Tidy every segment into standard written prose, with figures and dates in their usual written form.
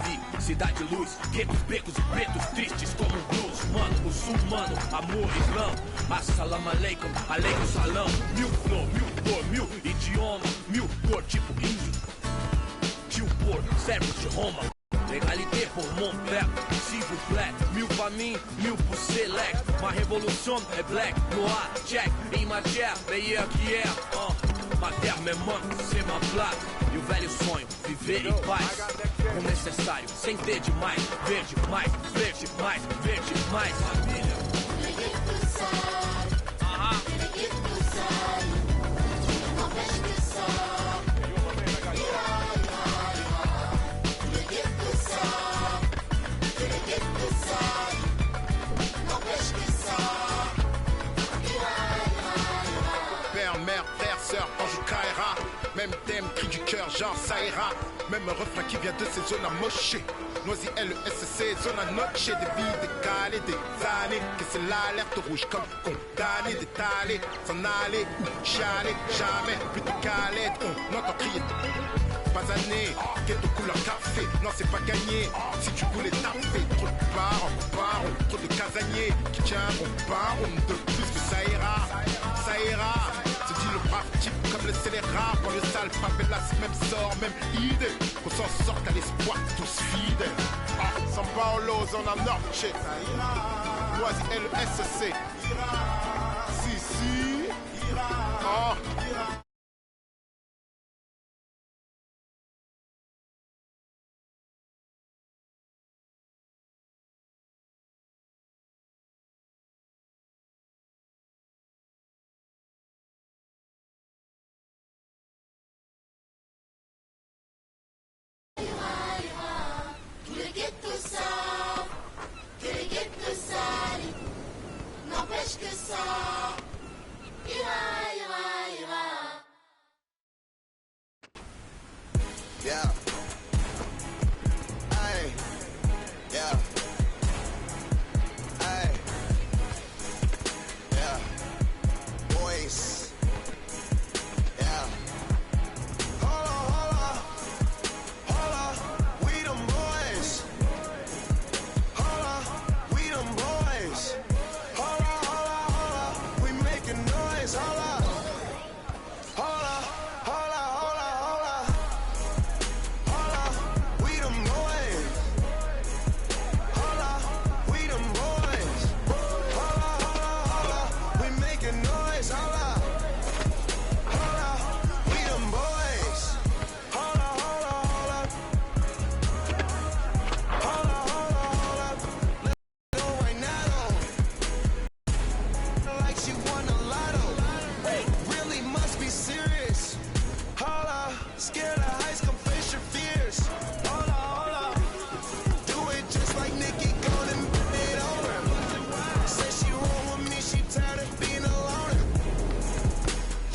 fui, vi cidade luz, guetos, becos e pretos tristes como um blues. Mano, muçulmano, amor, islã, assalamu alaikum, alaikum salam. Mil flor, mil cor, mil idioma, mil cor, tipo índio. Tio por, servos de Roma. Égalité pour mon peuple, s'il vous plaît. Mil pra mim, mil pro select. Ma révolution é black, noir, jack. Em matière, meilleur que é. Ma terre, mes mains, c'est ma plaque. E o velho sonho, viver em paz. O necessário, sem ter demais. Verde mais, verde mais, verde mais. Família. Même thème, cri du cœur, genre ça ira. Même refrain qui vient de ces zones amochées. Noisy LESC, zone à noche. Des vies décalées, des années. Que c'est l'alerte rouge comme condamné, d'étaler, s'en aller ou chialer. Jamais plus de calette, on entend crier. Pas année, quête de couleur café. Non, c'est pas gagné. Si tu voulais taper, trop de barons, trop de casaniers qui tiendront pas de plus que ça ira, ça ira. Se dit le brave type comme le scélérat. Pour le sale favela, c'est même sort, même idée. Qu'on s'en sorte à l'espoir, tous fidèles. Ah, São Paulo, zone à noche. Noisy LESC. Si. Oh. Que ça ira. Yeah. Hey. Yeah. Hey. Yeah. Boys. Yeah. Hold on. We them boys. Hold on. We them boys. Hold on. We making noise. Hold on. We them boys. Hold on. We them boys. Hold on. We making noise. Hold on. We them boys. Hold on. Let's go right now. Like she won a lotto. Really must be serious. Hold up, scared of heights, come face your fears. Hold up. Do it just like Nikki, go and put it on her. Say she roll with me, she tired of being alone.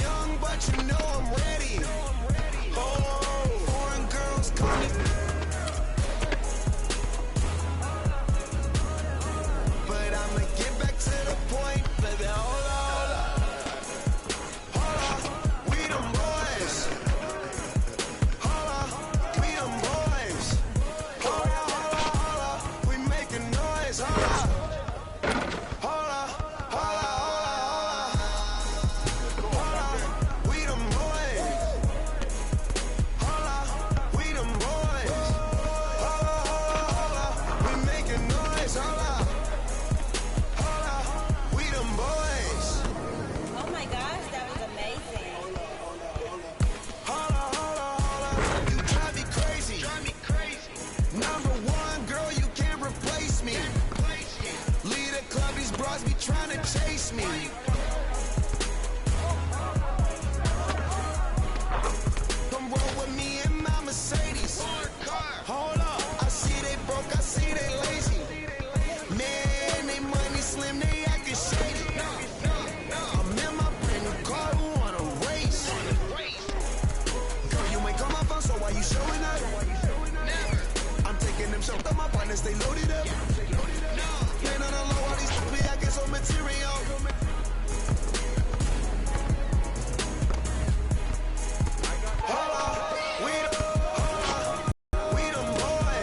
Young, but you know I'm ready. Oh, foreign girls call me. But I'ma get back to the point, baby. Hold up. We them boys. Hold up. We them boys. Hold up. We making noise. Hold up. We them boys. Hold up. We them boys. We making noise. Hold up. We them boys. Oh my gosh, that was amazing. Hold on. You drive me crazy. Number one, girl, you can't replace me. Lead a club, these bras be trying to chase me. Come roll with me in my Mercedes. Hold up, I see they broke, I see they lazy. Man, they money slim, they acting shady. I'm in my brand new car, who wanna race? Girl, you ain't call my phone, so why you showing up? I'm taking them shots, my partners, they loaded up. Playing on the low, all these be acting so material. Hold up, we them boys.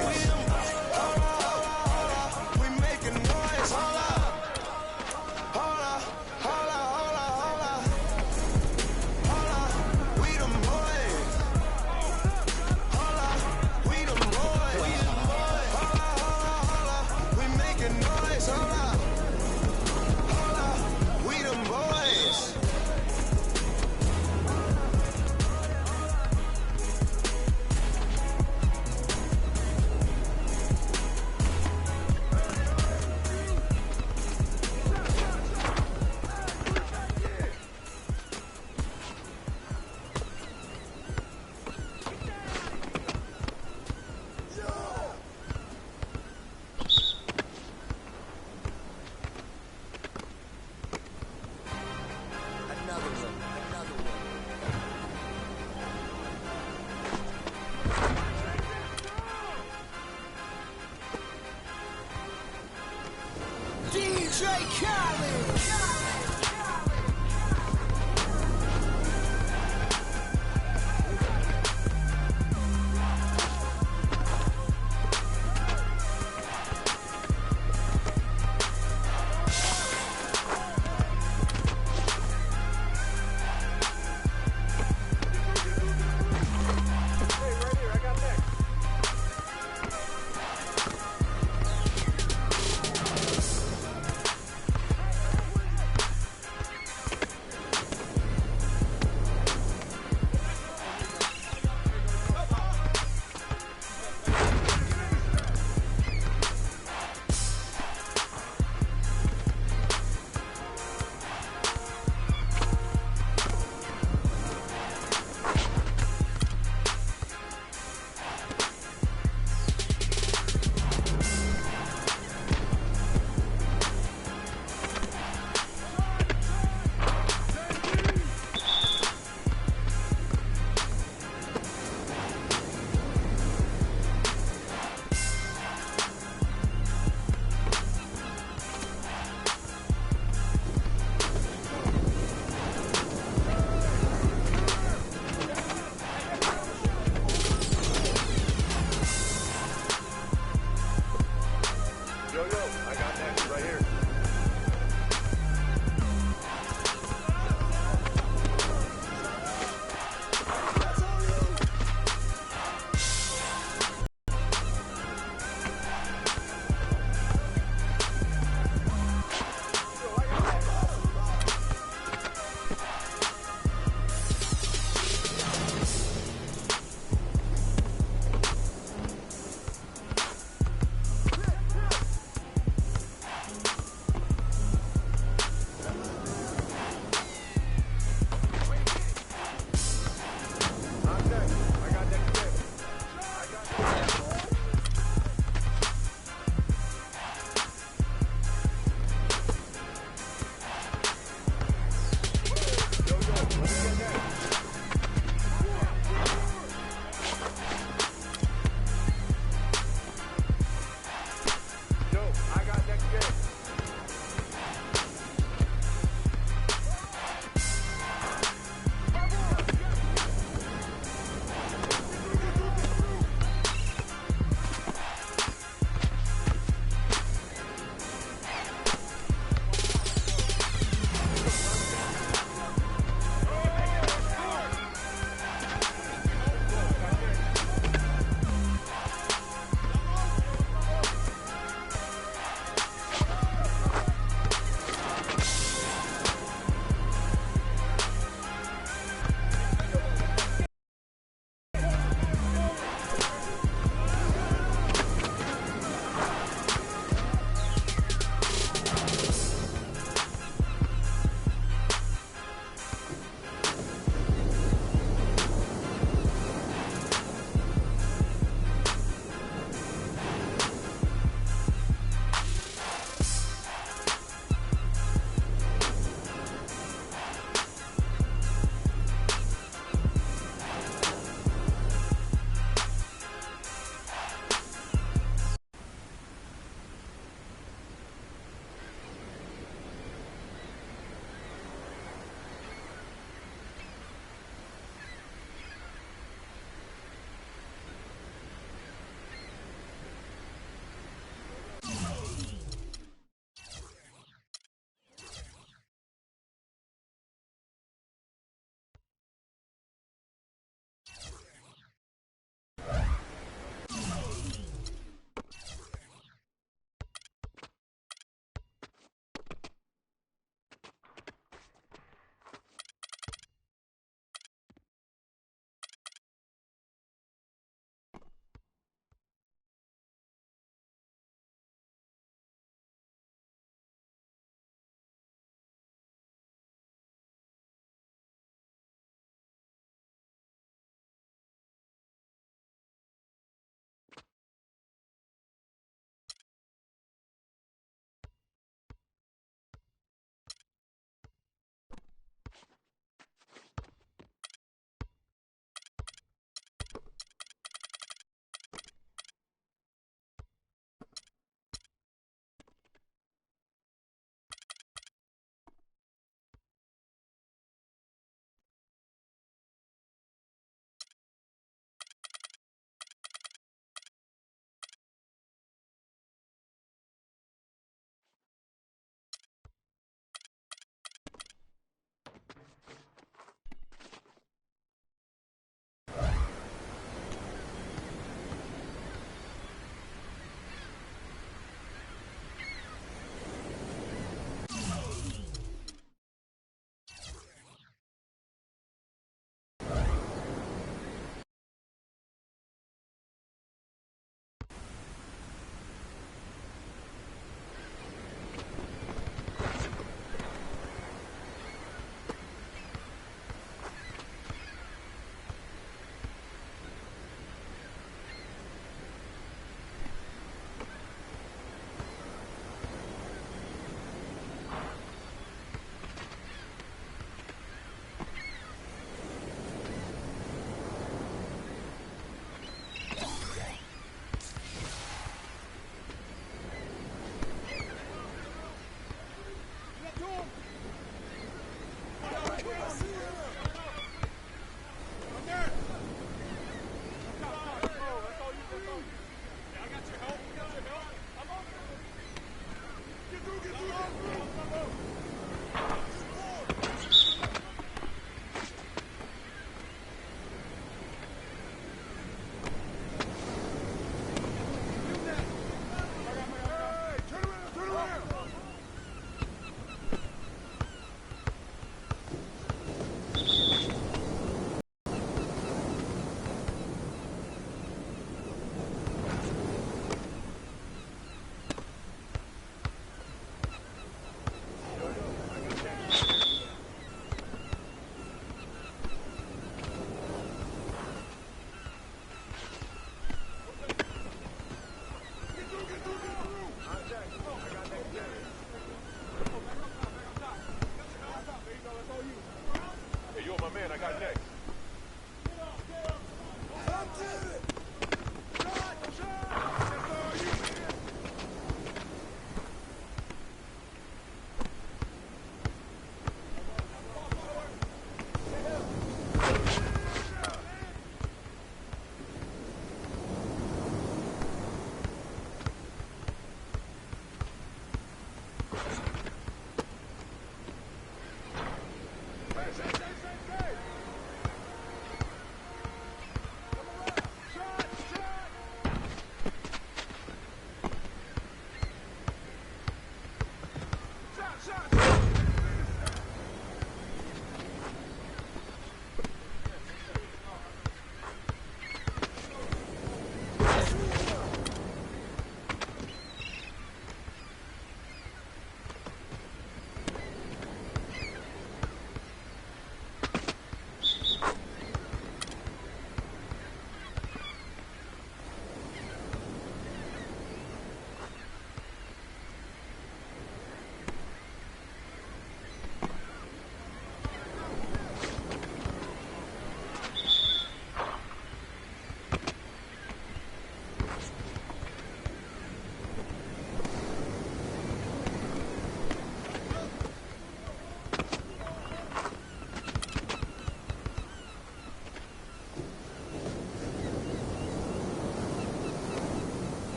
DJ Khaled.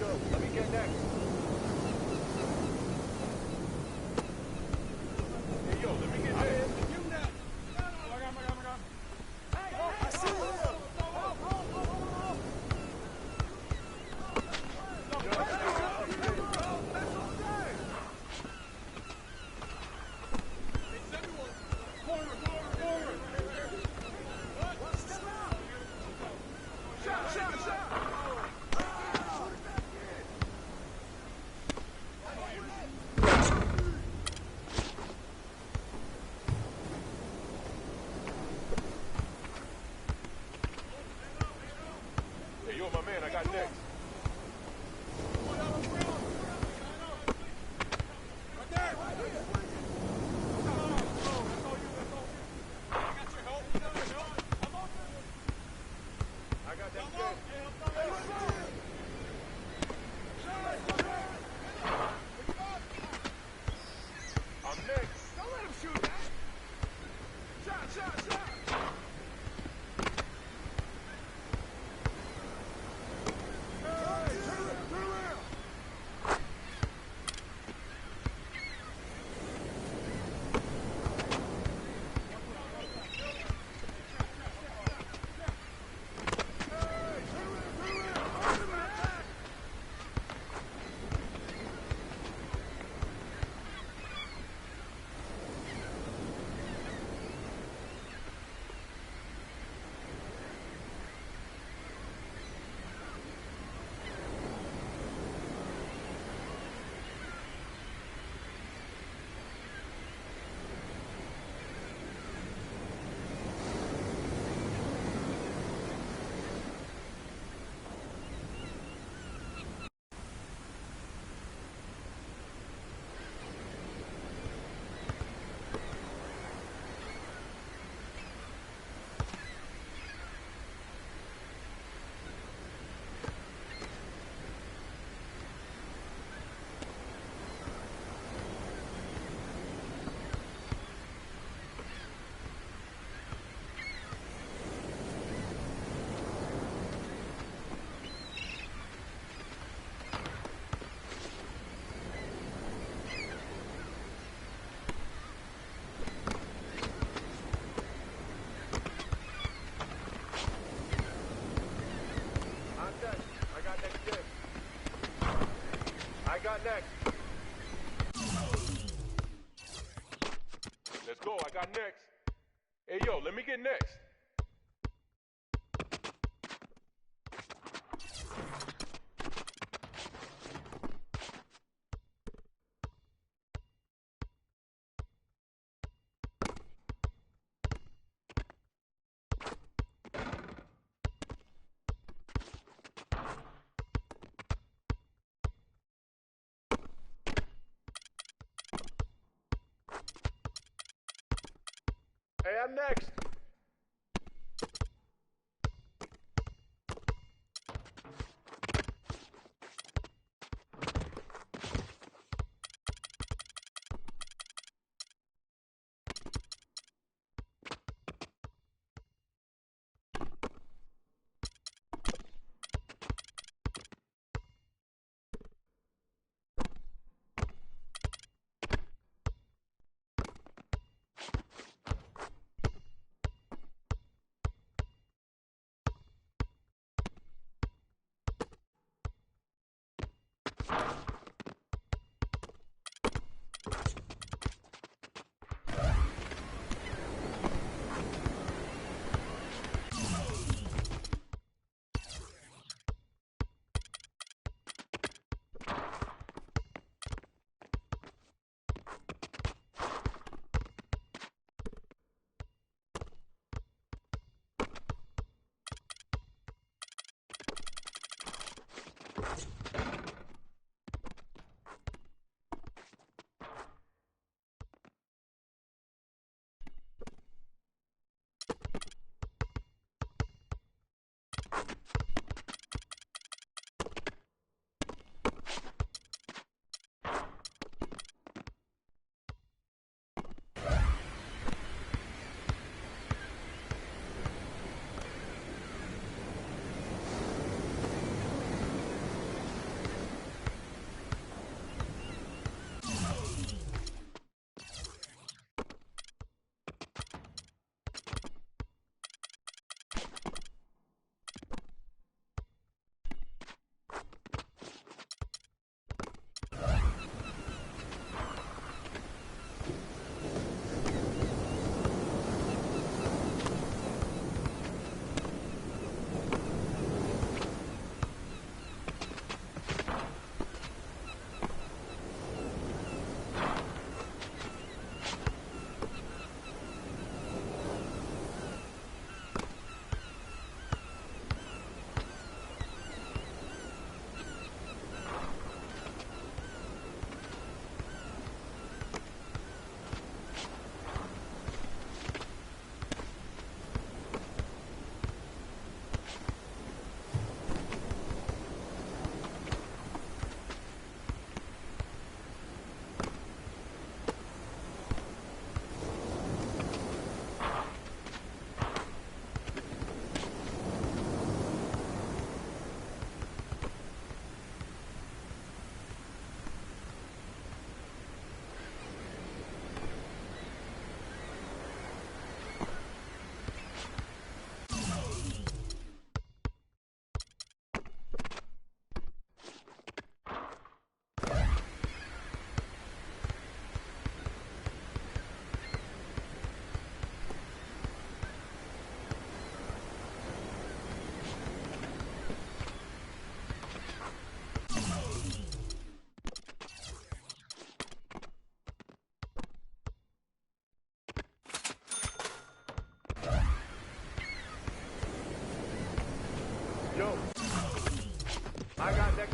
let me get next. Hey, yo, let me get next. You next. Oh my God. Hey, I see you. Hey, yo, my man, I got next. I got that next. I'm next. Don't let him shoot that. Shot. Hey, turn around. I got next. Let's go, I got next. Hey, yo, let me get next. Hey, I'm next.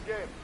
game.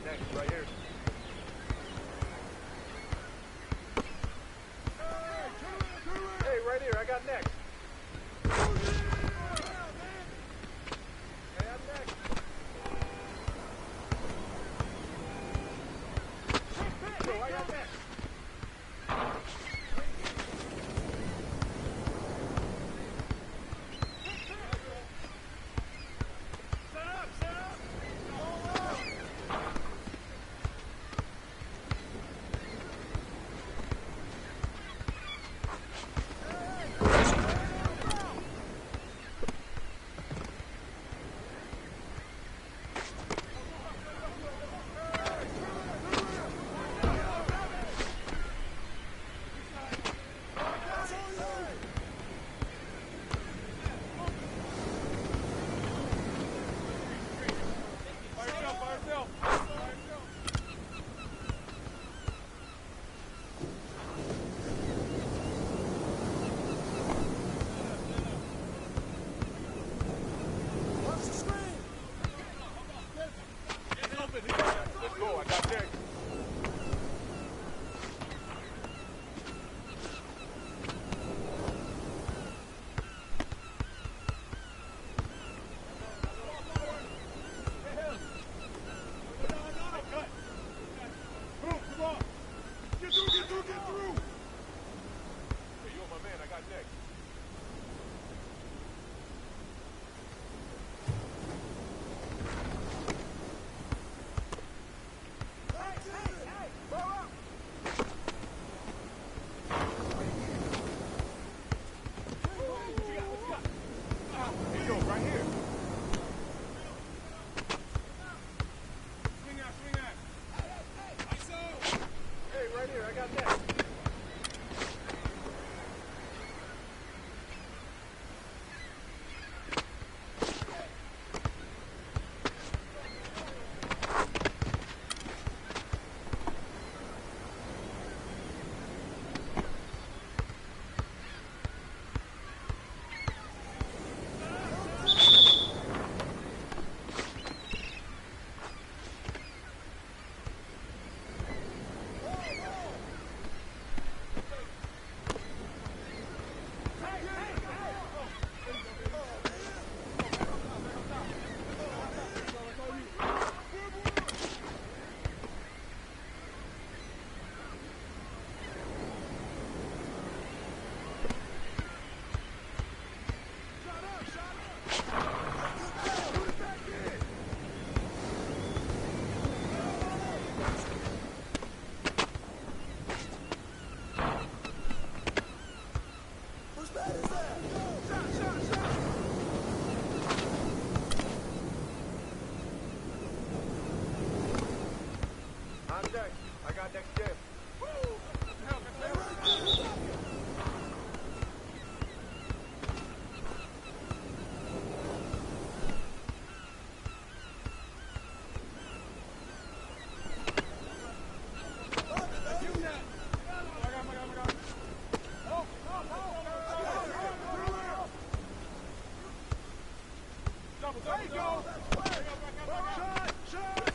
Next, right here. Hey, right here, I got next. Hey, I'm next. Yo, I got next. Let's go, I got next. I got next gen. There you go! Shot! Shot!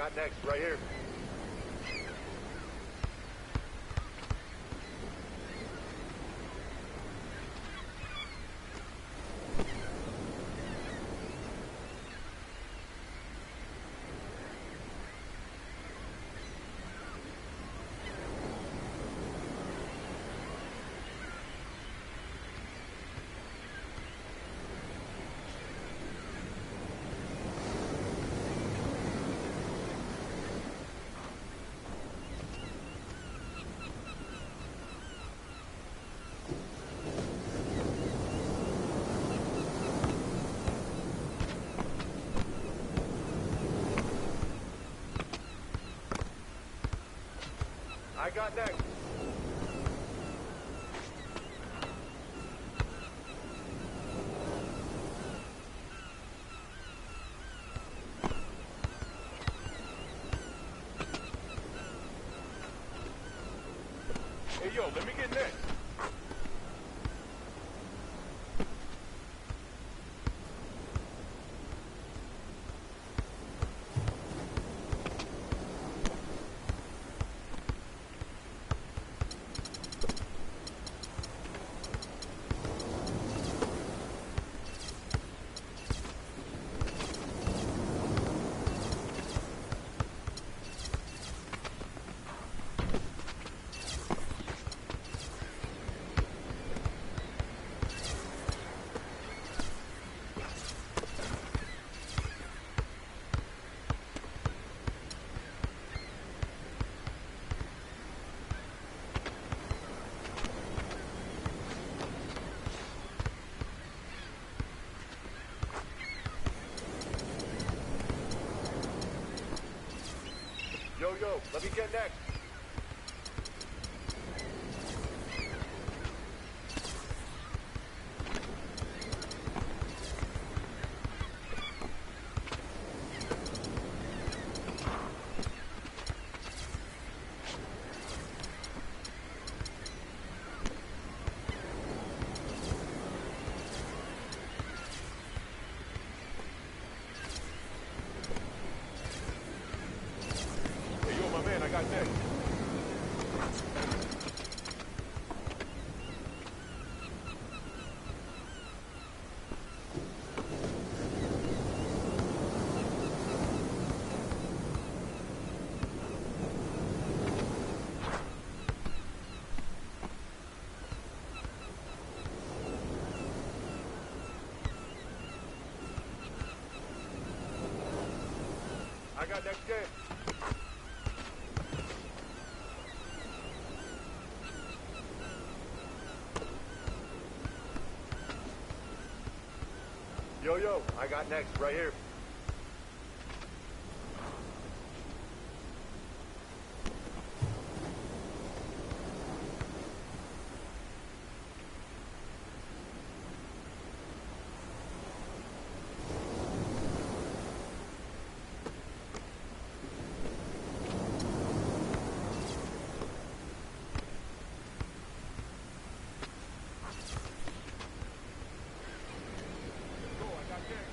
got next, right here. I got next. Hey, yo, let me get next. Yo, let me get next. Hey, yo, my man, I got next. I got next game. Yo, I got next, right here. Go, I got next.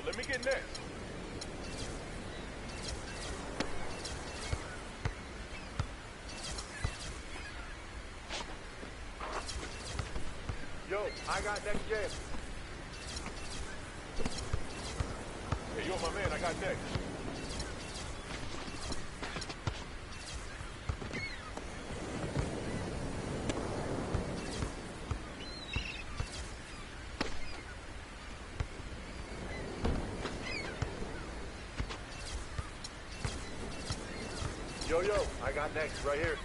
Let me get next. Yo, I got next gen. Hey, yo, my man, I got next. Yo, I got next, right here.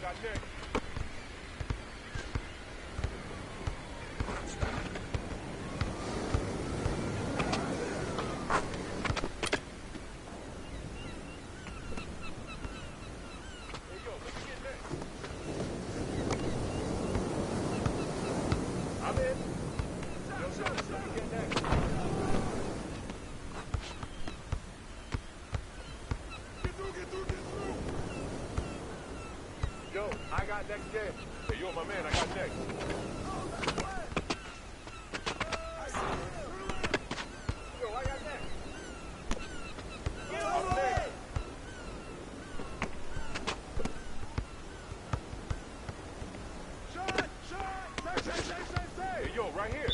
got next. Hey, yo, let me get next. I'm in. Yo, let me get next. Get through. Yo, I got next gen. Hey, yo, my man, I got next. Yo, I got next. Get over there. Shot! Say. Hey, yo, right here.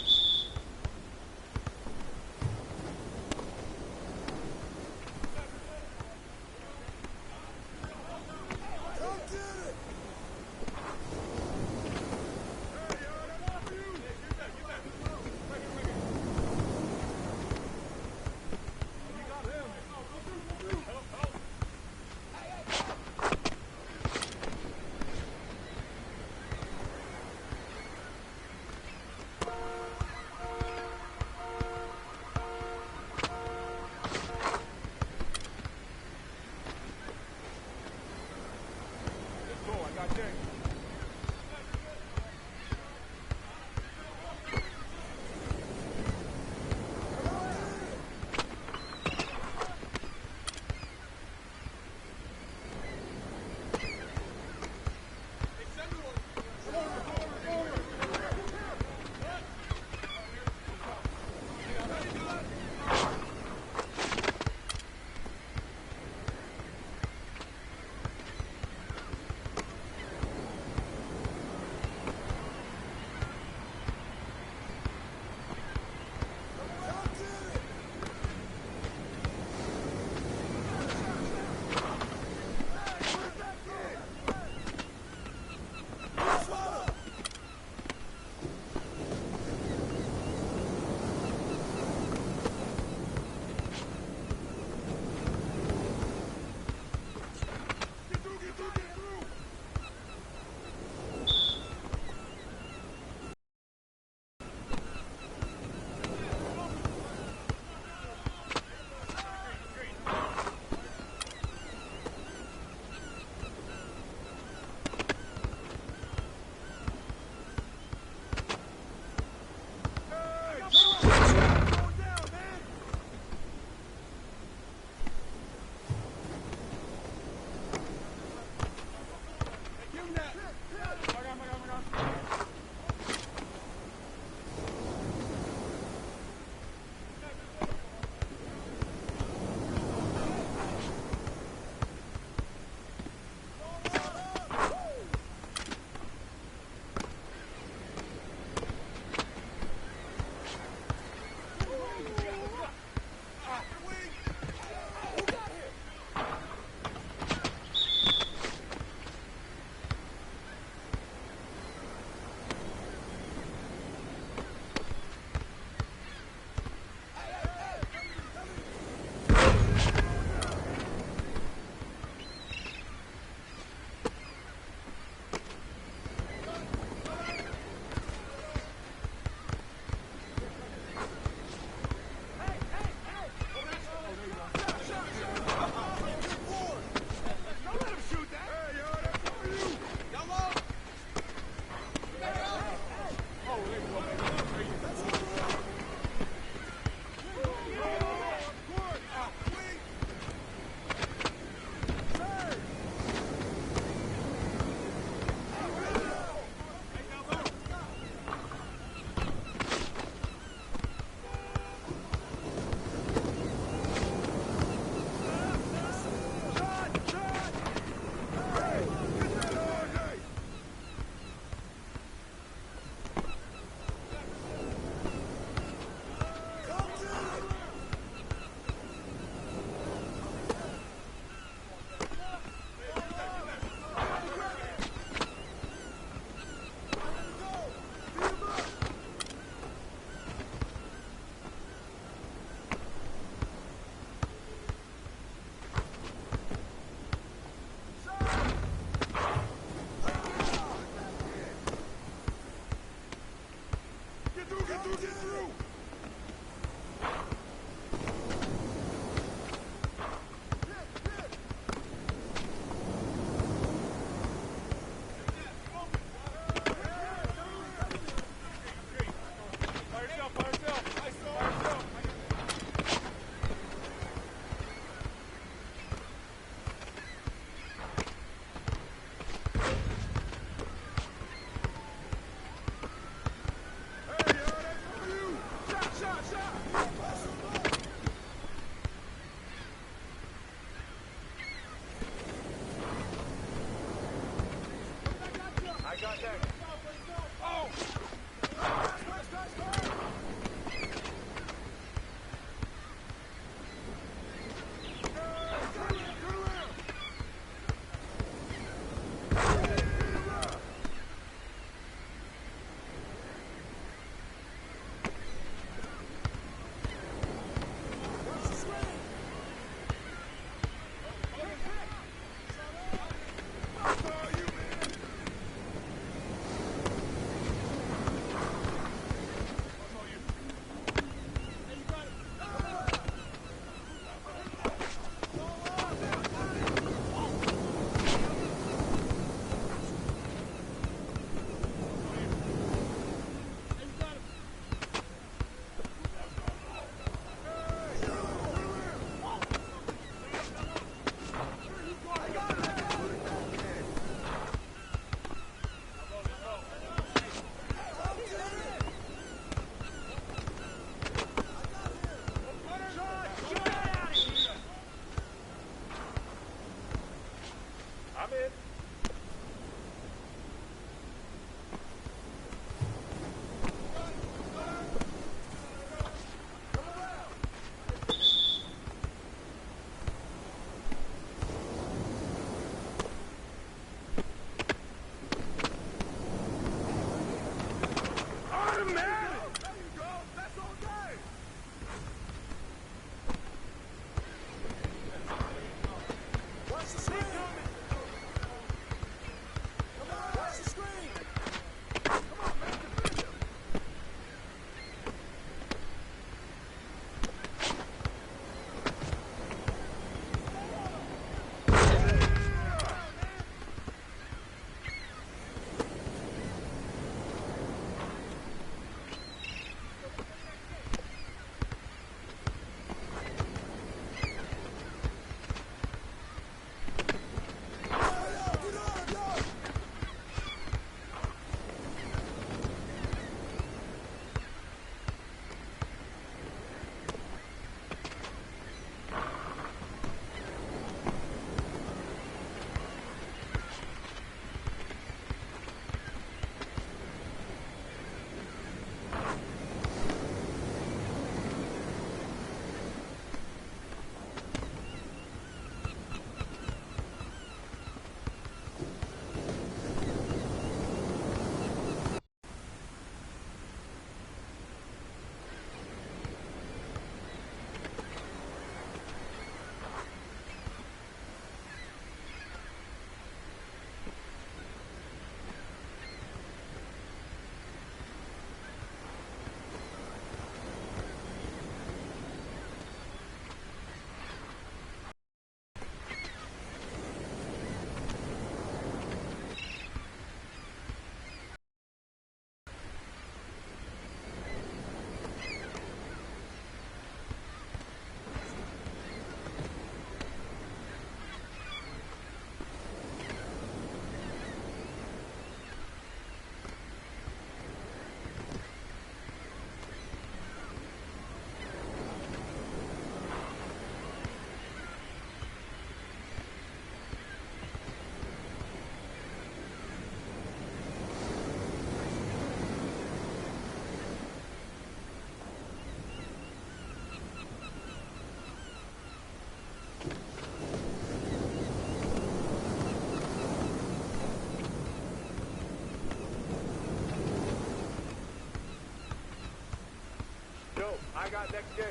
got next game.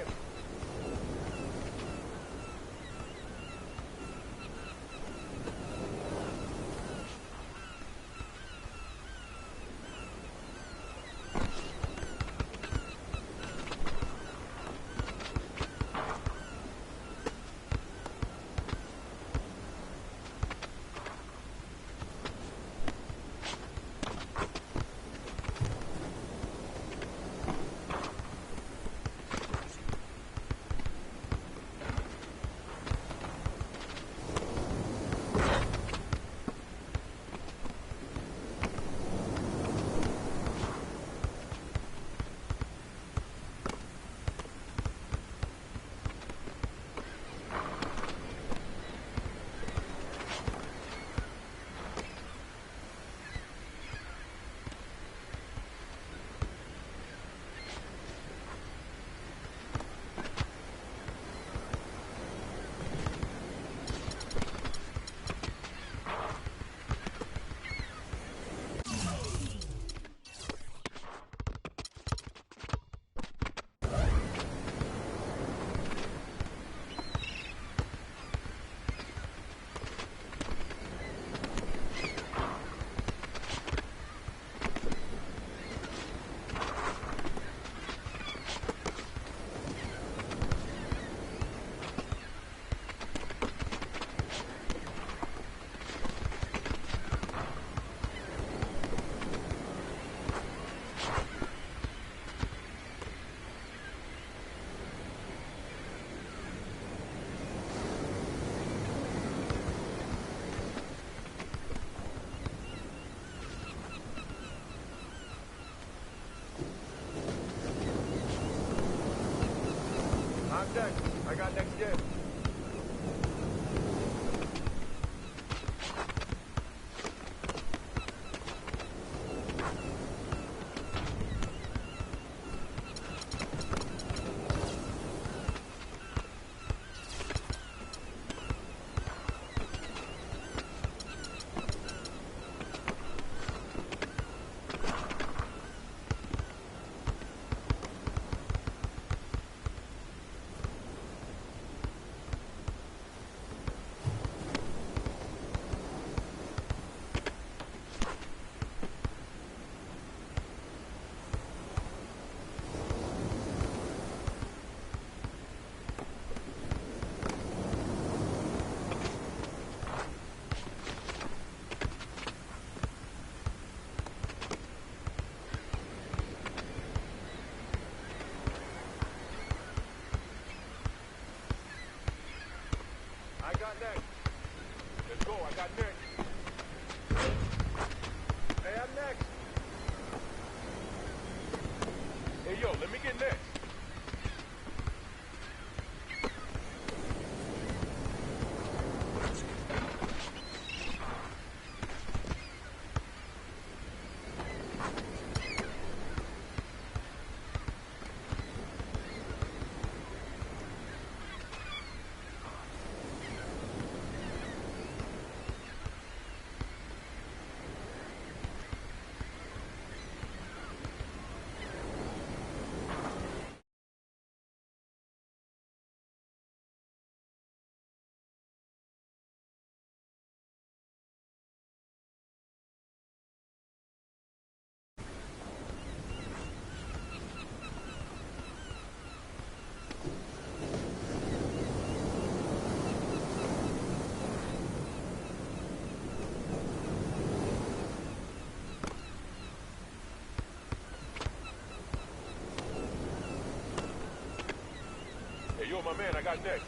I'm next. I got next game. I got next. Let's go. I got next. Hey, I'm next. Hey, yo, let me get next. Hey, yo, my man, I got next.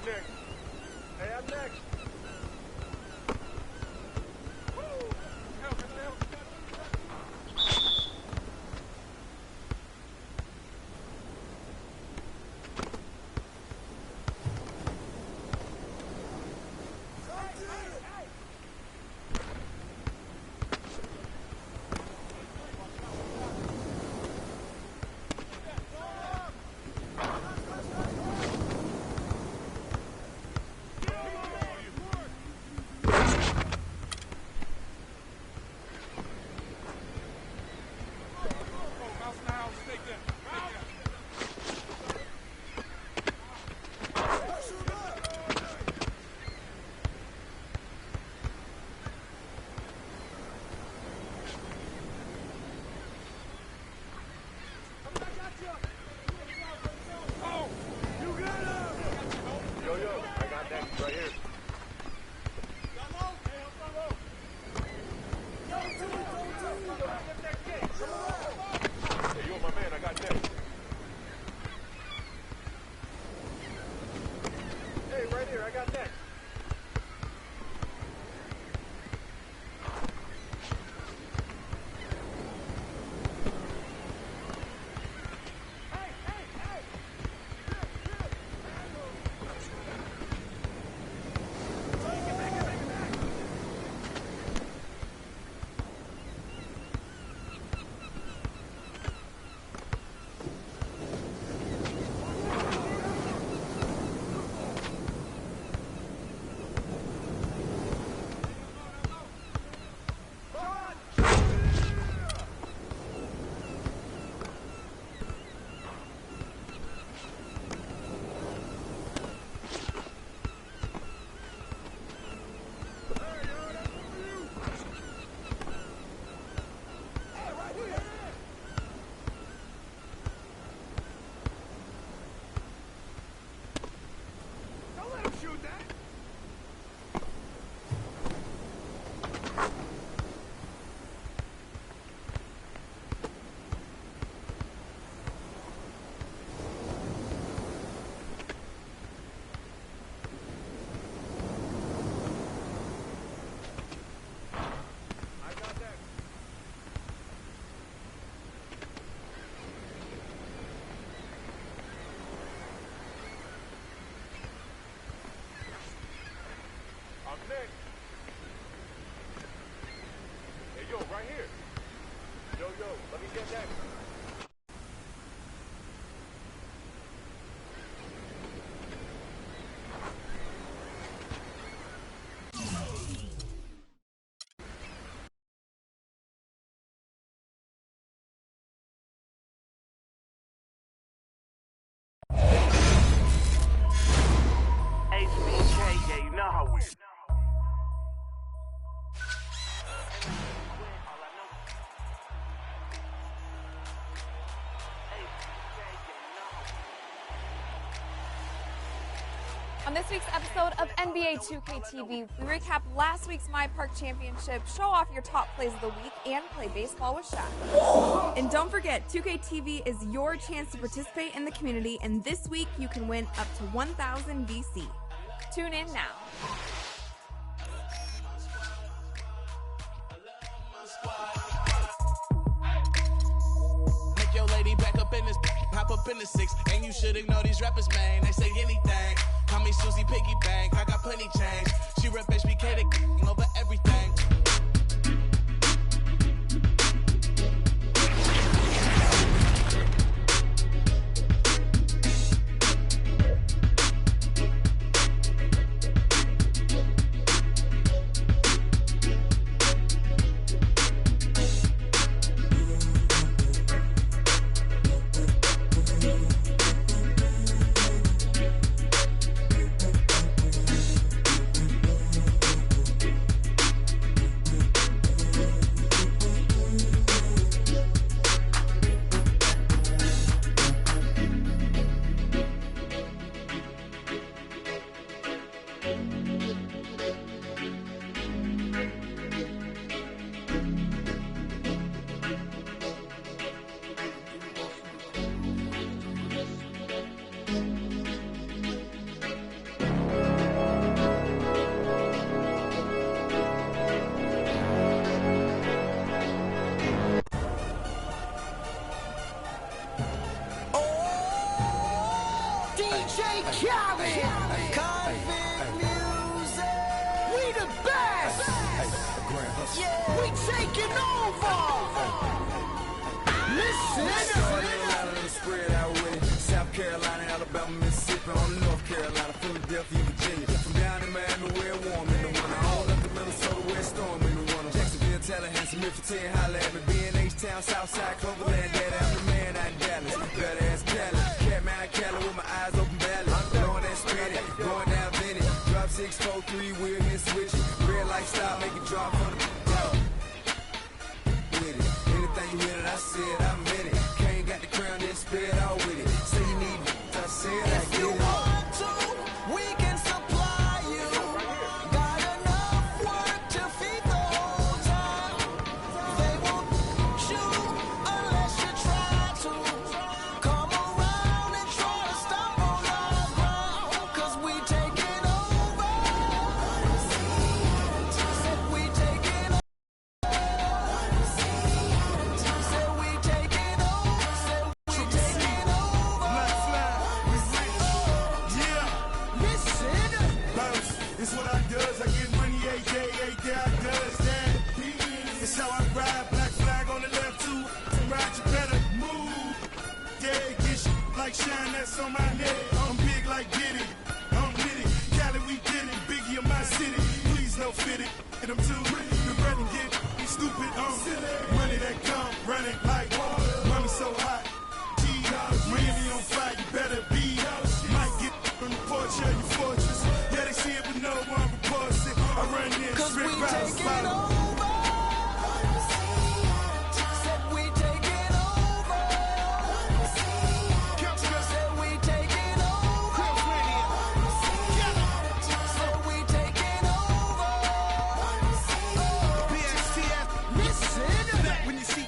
got next. Hey, I'm next. On this week's episode of NBA 2K TV, we recap last week's My Park Championship, show off your top plays of the week, and play baseball with Shaq. And don't forget, 2K TV is your chance to participate in the community, and this week you can win up to 1,000 VC. Tune in now. Make your lady back up in this, hop up in the six, and you should ignore these rappers, man. They say anything. Call me Susie Piggy Bank, I got plenty change. She rep HBK to over everything. DJ Khaled. Convict music. We the best. Yeah. We taking over. Listen. Spread out with it. South Carolina, Alabama, Mississippi, on North Carolina, Philadelphia, Virginia. From down in Miami, where warm in the winter. All up to Minnesota, where storm in the winter. Jacksonville, Tallahassee, Memphis, 10, holla at me. B&H Town, Southside, Cloverland, Daddy, I'm the man out in Dallas. Better ass Cali. Catman, Cali with my eyes open valley. Blowing that spread it, going down Vinny. Drop 643, wheel hit switch it. Red light style, make it drop on the with it. Anything you hear that I said, I meant it. Can't got the crown, then spread out with it. Say you need I said I if get you it. want to, we can supply you. Got enough work to feed the whole town. They won't shoot unless you try to. Come around and try to stop on our ground. Cause we taking over. Said we taking over. Said we taking over. Said we taking over. Listen. Bounce, it's what I does. I get money, aka I does that. It's how I ride, black flag on the left too. To ride, you better move. Yeah, get shit like shine, that's on my neck. I'm big like Diddy, I'm with it. Cali, we did it, Biggie in my city. Please don't fit it, and I'm too ready. The bread and get stupid, money that come, running like water. Money so hot, Miami on fire, you better be. Might get from the porch, yeah, you fortress. Yeah, they see it, but no one reports it. I run in, Cause we strip routes, taking follow. over. Said we taking over. Said we taking over. Said we taking over. Listen. Back when you see,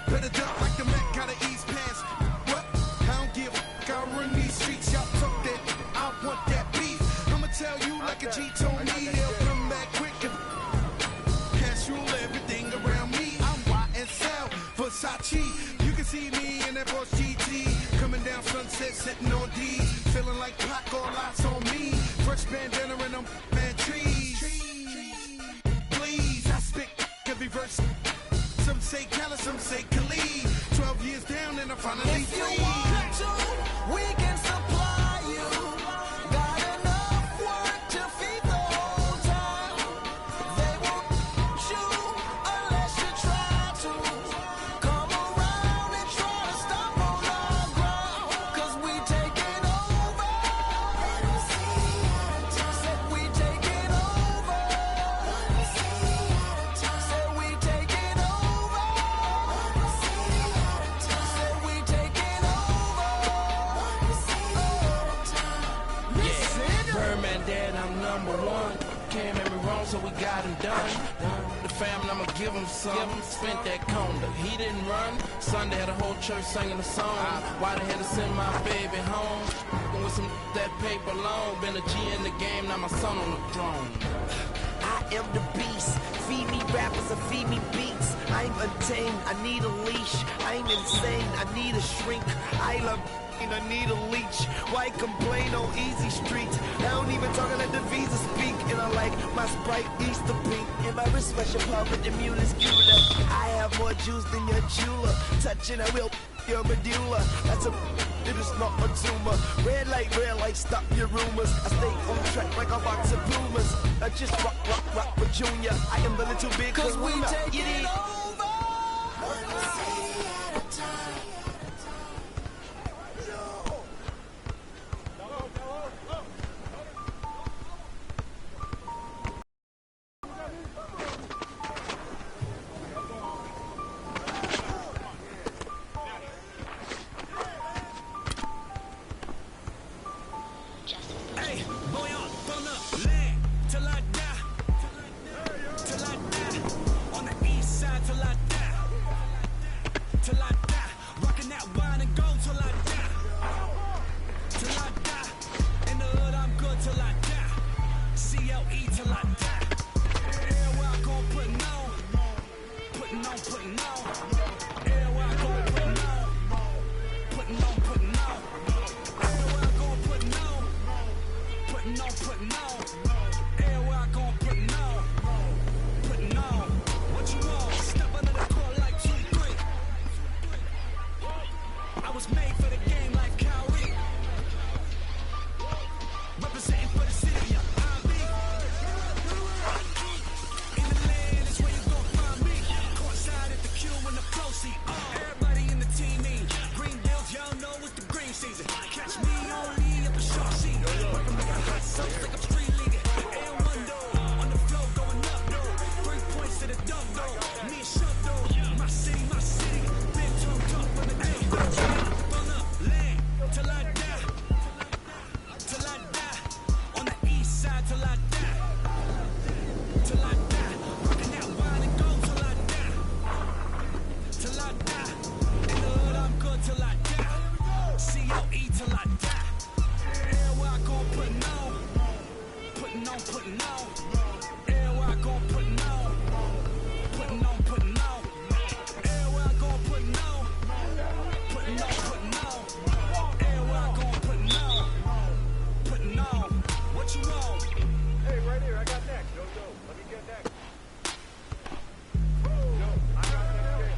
better duck like the Mac, gotta ease past. What? I don't give a fuck, I run these streets, y'all talk that, I want that beef. I'ma tell you like a G told me, he'll come back quick and cash rule everything around me. I'm YSL, Versace, you can see me in that Porsche GT, coming down Sunset, sitting on D, feeling like Pac, all eyes on me, fresh bandana and I'm man trees. Please, I spit every verse. Some say Cali, some say Khalid. 12 years down and I'm finally If you free. want to, we can supply you. Got enough work to feed the whole town. They won't shoot unless you try to. Come around and try to stop on our ground. Cause we taking over. Said we taking over. Said we taking over. Said we taking over. Listen. Birdman dad, I'm number one. Can't make me wrong, so we got him done. The family, I'ma give him some. Spent that conda. He didn't run. Sunday had a whole church singing a song. Why they had to send my baby home? With some that paper long. Been a G in the game, now my son on the throne. I am the beast. Feed me rappers and feed me beats. I'm untamed, I need a leash. I'm insane, I need a shrink. I love and I need a leech. Why complain on easy streets? I don't even talk, I let the visa speak. And I like my Sprite Easter pink. And my wrist special pump with the mulus cooler. I have more juice than your jeweler. Touching, I will your medulla. That's a it is not a tumor. Red light, stop your rumors. I stay on track like a box of Pumas. I just rock with Junior. I am the little big cause we taking over. Hey, boy, on, pull up, land till I die. On the east side till on, putting on. Everywhere I go, putting on. Putting on, putting on. Everywhere I go, putting on. Putting on, putting on. Everywhere I go, putting on. Putting on. What you want? Hey, right here, I got next. Yo, let me get next. Yo, I got next game.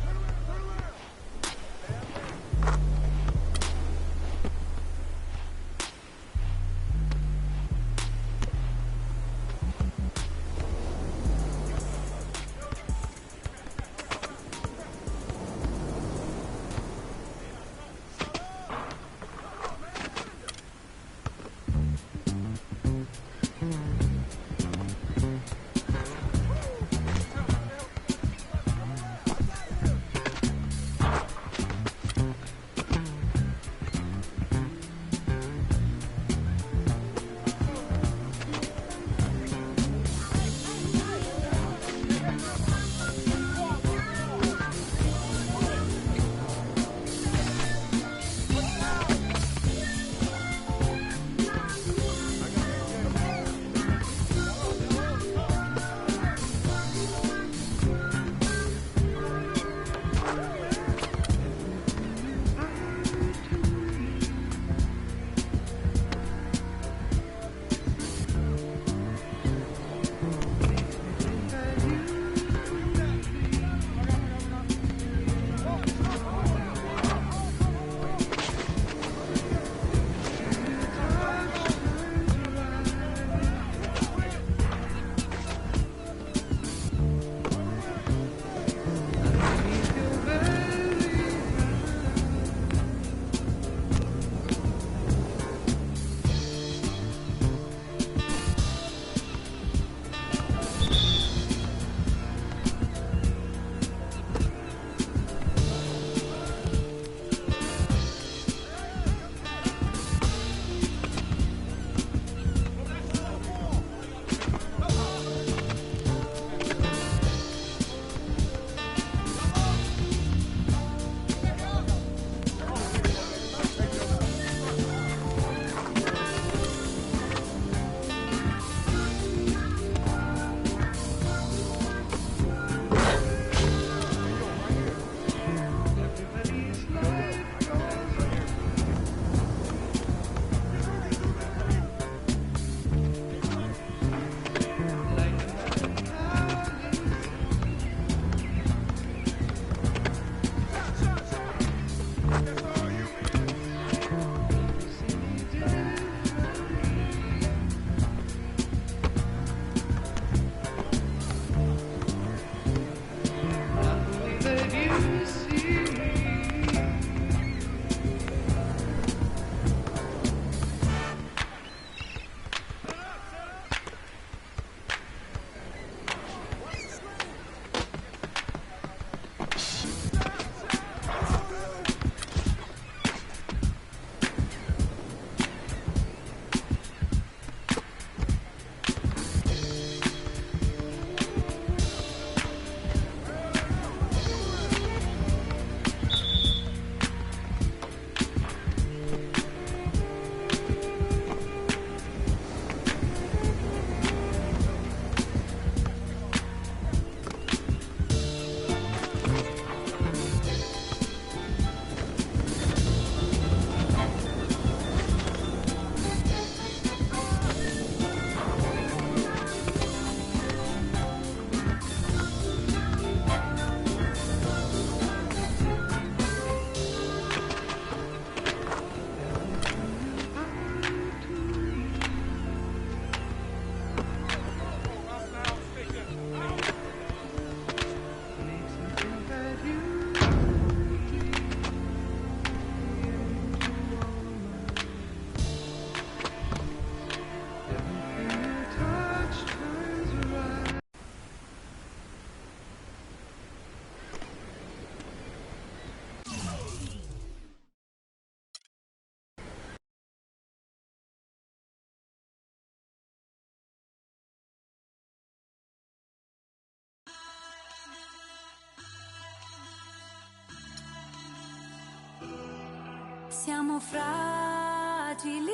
Siamo fragili,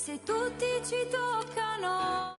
se tutti ci toccano.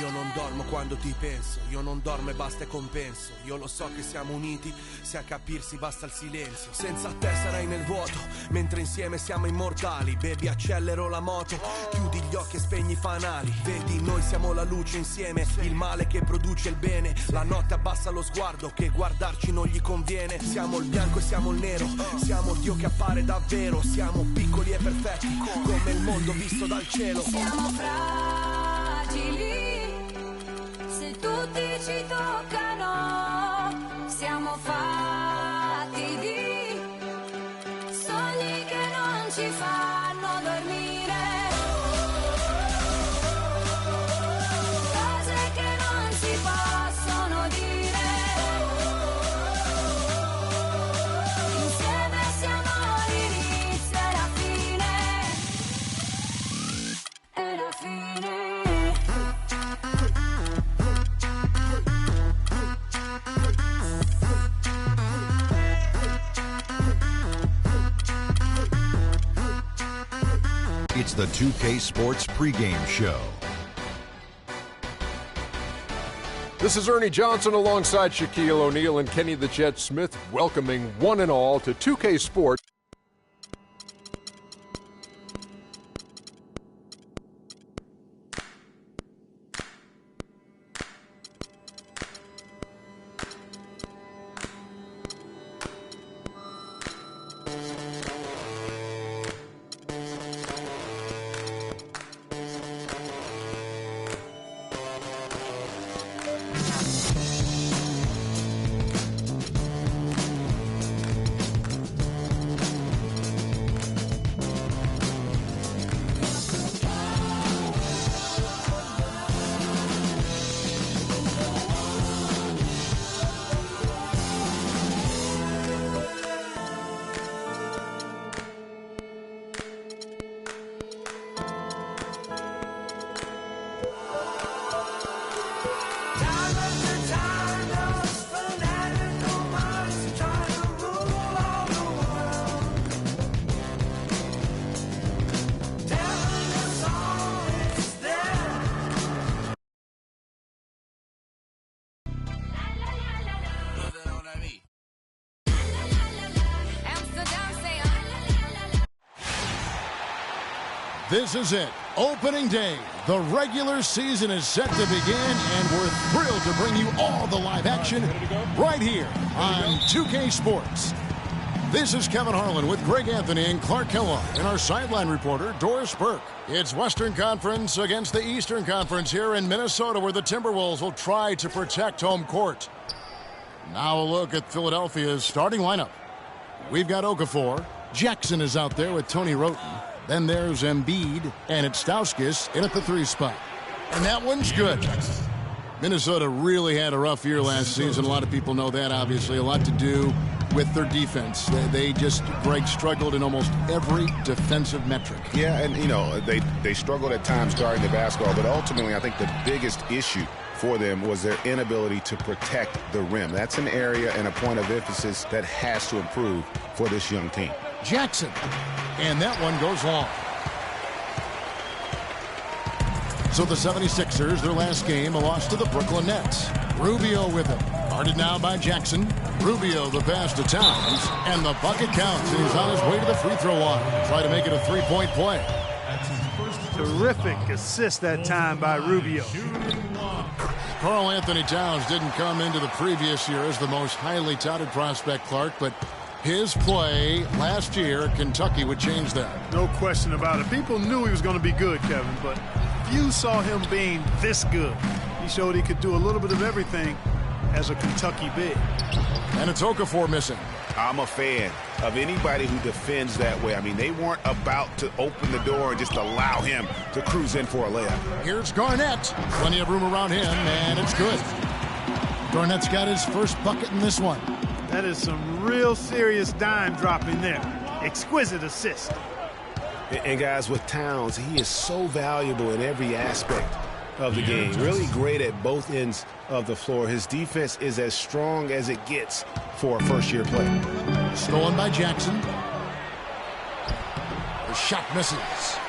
Io non dormo quando ti penso, io non dormo e basta e compenso. Io lo so che siamo uniti, se a capirsi basta il silenzio. Senza te sarai nel vuoto, mentre insieme siamo immortali. Baby, accelero la moto, chiudi gli occhi e spegni i fanali. Vedi, noi siamo la luce insieme, il male che produce il bene. La notte abbassa lo sguardo, che guardarci non gli conviene. Siamo il bianco e siamo il nero, siamo Dio che appare davvero. Siamo piccoli e perfetti, come il mondo visto dal cielo. Siamo fragili, se tutti ci toccano, siamo fatti di sogni che non ci fanno dormire, cose che non si possono dire, insieme siamo l'inizio e la fine, e la fine. It's the 2K Sports pregame show. This is Ernie Johnson alongside Shaquille O'Neal and Kenny the Jet Smith, welcoming one and all to 2K Sports. This is it. Opening day. The regular season is set to begin, and we're thrilled to bring you all the live action right here on 2K Sports. This is Kevin Harlan with Greg Anthony and Clark Kellogg and our sideline reporter, Doris Burke. It's Western Conference against the Eastern Conference here in Minnesota, where the Timberwolves will try to protect home court. Now a look at Philadelphia's starting lineup. We've got Okafor. Jackson is out there with Tony Roten. Then there's Embiid, and it's Stauskas in at the 3 spot. And that one's good. Minnesota really had a rough year last season. A lot of people know that, obviously. A lot to do with their defense. They just, Greg, struggled in almost every defensive metric. Yeah, and, you know, they struggled at times guarding the basketball, but ultimately I think the biggest issue for them was their inability to protect the rim. That's an area and a point of emphasis that has to improve for this young team. Jackson, and that one goes long. So the 76ers, their last game, a loss to the Brooklyn Nets. Rubio with him. Guarded now by Jackson. Rubio the pass to Towns, and the bucket counts. He's on his way to the free throw line. Try to make it a three-point play. Terrific assist that time by Rubio. Karl Anthony Towns didn't come into the previous year as the most highly touted prospect, Clark, but his play last year at Kentucky would change that. No question about it. People knew he was going to be good, Kevin, but few saw him being this good. He showed he could do a little bit of everything as a Kentucky big. And it's Okafor missing. I'm a fan of anybody who defends that way. I mean, they weren't about to open the door and just allow him to cruise in for a layup. Here's Garnett. Plenty of room around him, and it's good. Garnett's got his first bucket in this one. That is some real serious dime dropping there. Exquisite assist. And guys, with Towns, he is so valuable in every aspect of the game. Really great at both ends of the floor. His defense is as strong as it gets for a first-year player. Stolen by Jackson. The shot misses.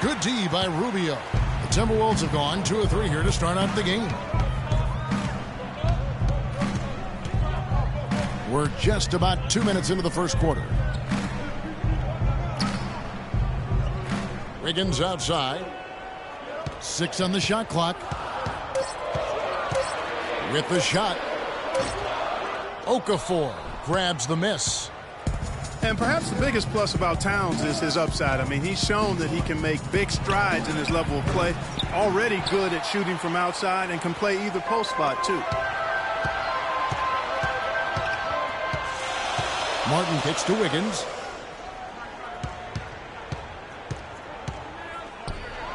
Good D by Rubio. The Timberwolves have gone 2 of 3 here to start out the game. We're just about 2 minutes into the first quarter. Wiggins outside. 6 on the shot clock. With the shot. Okafor grabs the miss. And perhaps the biggest plus about Towns is his upside. I mean, he's shown that he can make big strides in his level of play. Already good at shooting from outside and can play either post spot, too. Martin kicks to Wiggins.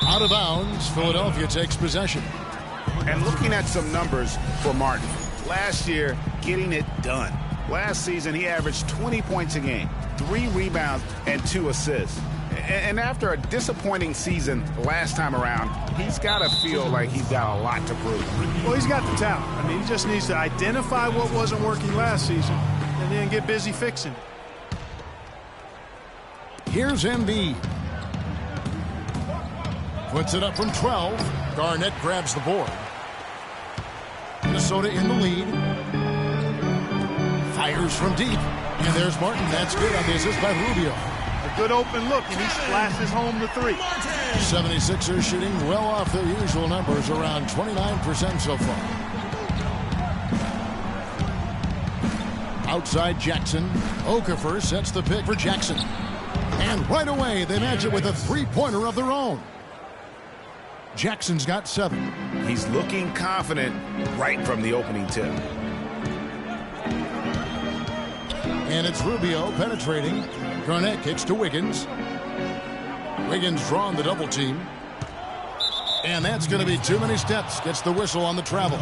Out of bounds. Philadelphia takes possession. And looking at some numbers for Martin. Last year, getting it done. Last season, he averaged 20 points a game, 3 rebounds, and 2 assists. And after a disappointing season last time around, he's got to feel like he's got a lot to prove. Well, he's got the talent. I mean, he just needs to identify what wasn't working last season and then get busy fixing it. Here's Embiid. Puts it up from 12. Garnett grabs the board. Minnesota in the lead. Fires from deep. And there's Martin. That's good on the assist by Rubio. A good open look, and he splashes home the 3. 76ers shooting well off their usual numbers, around 29% so far. Outside Jackson. Okafor sets the pick for Jackson. And right away, they match it with a 3-pointer of their own. Jackson's got 7. He's looking confident right from the opening tip. And it's Rubio penetrating. Garnett kicks to Wiggins. Wiggins drawn the double team. And that's going to be too many steps. Gets the whistle on the travel.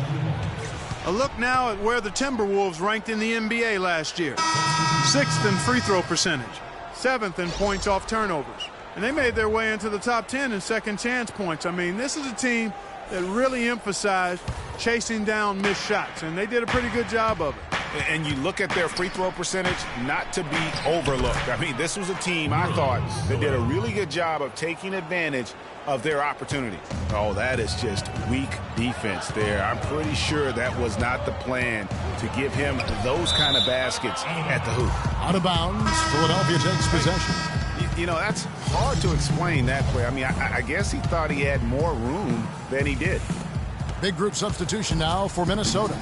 A look now at where the Timberwolves ranked in the NBA last year. 6th in free throw percentage. 7th in points off turnovers. And they made their way into the top 10 in second chance points. I mean, this is a team that really emphasized chasing down missed shots, and they did a pretty good job of it. And you look at their free throw percentage, not to be overlooked. I mean, this was a team, I thought, that did a really good job of taking advantage of their opportunity. Oh, that is just weak defense there. I'm pretty sure that was not the plan to give him those kind of baskets at the hoop. Out of bounds, Philadelphia takes possession. You know, that's hard to explain that play. I mean, I guess he thought he had more room than he did. Big group substitution now for Minnesota.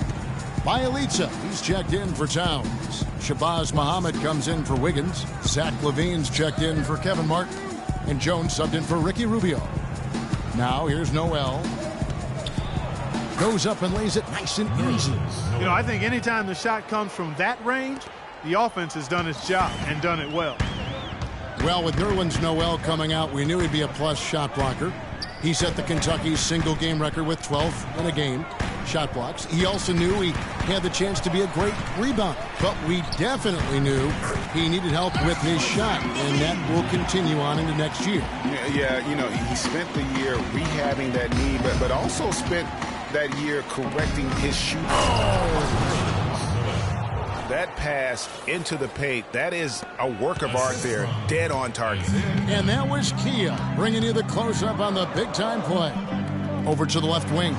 Bielitsa, he's checked in for Towns. Shabazz Muhammad comes in for Wiggins. Zach LaVine's checked in for Kevin Martin. And Jones subbed in for Ricky Rubio. Now here's Noel. Goes up and lays it nice and easy. You know, I think anytime the shot comes from that range, the offense has done its job and done it well. Well, with Nerlens Noel coming out, we knew he'd be a plus shot blocker. He set the Kentucky single game record with 12 in a game shot blocks. He also knew he had the chance to be a great rebounder, but we definitely knew he needed help with his shot, and that will continue on into next year. Yeah, you know, he spent the year rehabbing that knee, but also spent that year correcting his shooting. That pass into the paint, that is a work of art there, dead on target. And that was Kia bringing you the close-up on the big-time play. Over to the left wing.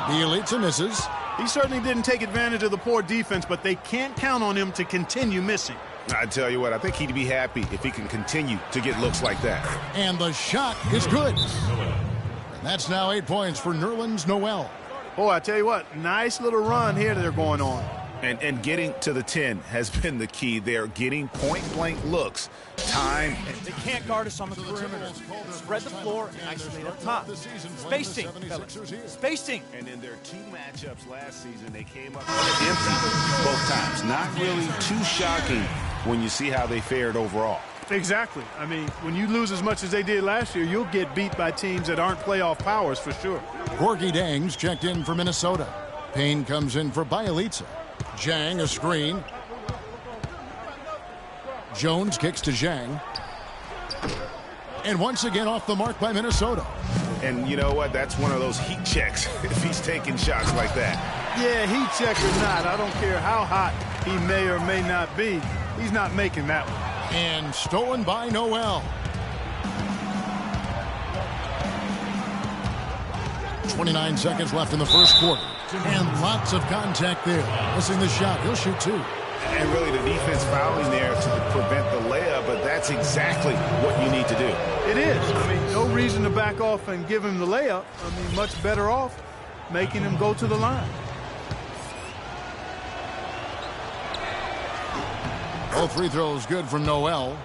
Bielitsa misses. He certainly didn't take advantage of the poor defense, but they can't count on him to continue missing. I tell you what, I think he'd be happy if he can continue to get looks like that. And the shot is good. And that's now 8 points for Nerlens Noel. Boy, I tell you what, nice little run here that they're going on. And getting to the 10 has been the key. They're getting point-blank looks. Time. They can't guard us on the perimeter. Spread the floor and isolate up top. Spacing. Spacing. And in their 2 matchups last season, they came up empty both times. Not really too shocking when you see how they fared overall. Exactly. I mean, when you lose as much as they did last year, you'll get beat by teams that aren't playoff powers for sure. Gorgie Dang's checked in for Minnesota. Payne comes in for Bielitsa. Zhang a screen. Jones kicks to Zhang. And once again off the mark by Minnesota. And you know what? That's one of those heat checks if he's taking shots like that. Yeah, heat check or not, I don't care how hot he may or may not be. He's not making that one. And stolen by Noel. 29 seconds left in the first quarter. And lots of contact there. Missing the shot. He'll shoot 2. And really the defense fouling there to prevent the layup, but that's exactly what you need to do. It is. I mean, no reason to back off and give him the layup. I mean, much better off making him go to the line. Both free throws good from Noel.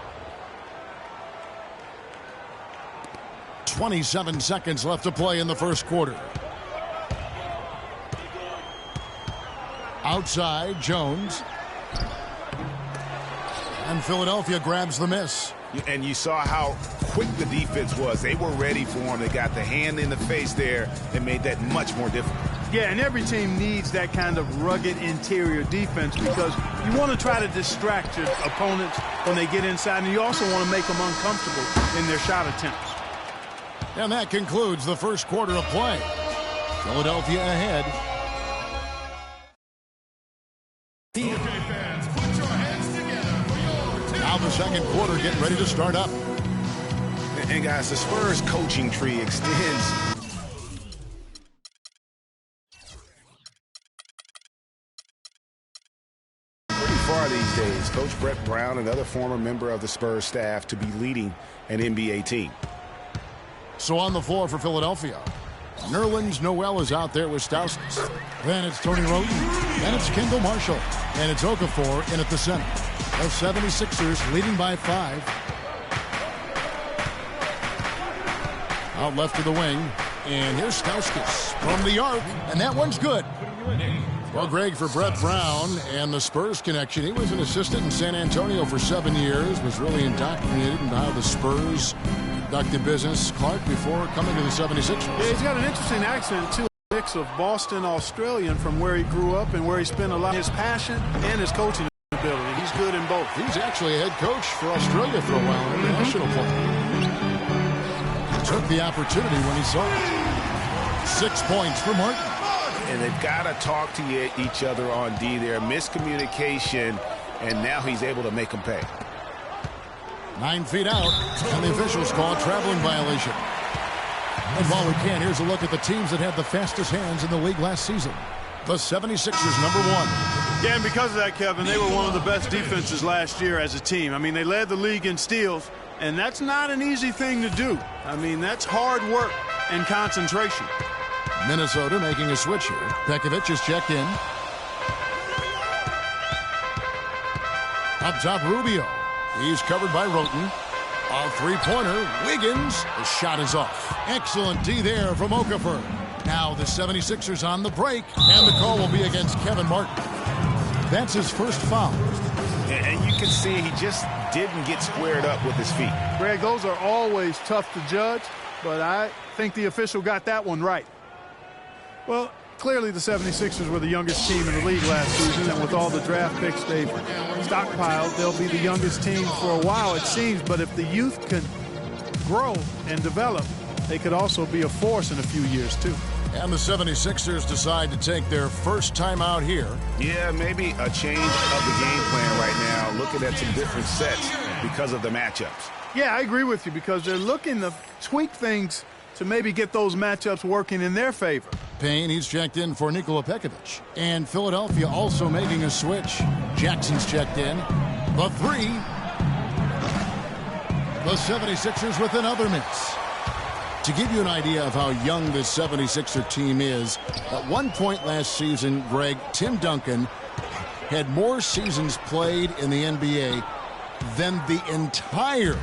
27 seconds left to play in the first quarter. Outside, Jones. And Philadelphia grabs the miss. And you saw how quick the defense was. They were ready for him. They got the hand in the face there and made that much more difficult. Yeah, and every team needs that kind of rugged interior defense because you want to try to distract your opponents when they get inside, and you also want to make them uncomfortable in their shot attempts. And that concludes the first quarter of play. Philadelphia ahead. Okay, fans, put your hands together for your Now the second quarter getting ready to start up. And guys, the Spurs coaching tree extends. Pretty far these days. Coach Brett Brown, another former member of the Spurs staff, to be leading an NBA team. So on the floor for Philadelphia, Nerlens Noel is out there with Stauskas. Then it's Tony Roden. Then it's Kendall Marshall. And it's Okafor in at the center. The 76ers leading by 5. Out left to the wing. And here's Stauskas from the arc. And that one's good. Well, Greg, for Brett Brown and the Spurs connection, he was an assistant in San Antonio for 7 years, was really indoctrinated into how the Spurs conducted business, Clark, before coming to the 76ers. Yeah, he's got an interesting accent, too. A mix of Boston Australian from where he grew up and where he spent a lot of his passion and his coaching ability. He's good in both. He's actually a head coach for Australia for a while, international player. He took the opportunity when he saw it. 6 points for Martin. And they've got to talk to each other on D there. Miscommunication, and now he's able to make them pay. 9 feet out, and the officials call a traveling violation. And while we can, here's a look at the teams that had the fastest hands in the league last season. The 76ers, number 1. Yeah, and because of that, Kevin, they were one of the best defenses last year as a team. I mean, they led the league in steals, and that's not an easy thing to do. I mean, that's hard work and concentration. Minnesota making a switch here. Pekovic is checked in. Up top, Rubio. He's covered by Roten. A three-pointer. Wiggins. The shot is off. Excellent D there from Okafor. Now the 76ers on the break, and the call will be against Kevin Martin. That's his first foul. And you can see he just didn't get squared up with his feet. Greg, those are always tough to judge, but I think the official got that one right. Well, clearly the 76ers were the youngest team in the league last season, and with all the draft picks they've stockpiled, they'll be the youngest team for a while, it seems. But if the youth can grow and develop, they could also be a force in a few years, too. And the 76ers decide to take their first time out here. Yeah, maybe a change of the game plan right now, looking at some different sets because of the matchups. Yeah, I agree with you, because they're looking to tweak things to maybe get those matchups working in their favor. Payne, he's checked in for Nikola Pekovic. And Philadelphia also making a switch. Jackson's checked in. The 3. The 76ers with another miss. To give you an idea of how young this 76er team is, at one point last season, Greg, Tim Duncan had more seasons played in the NBA than the entire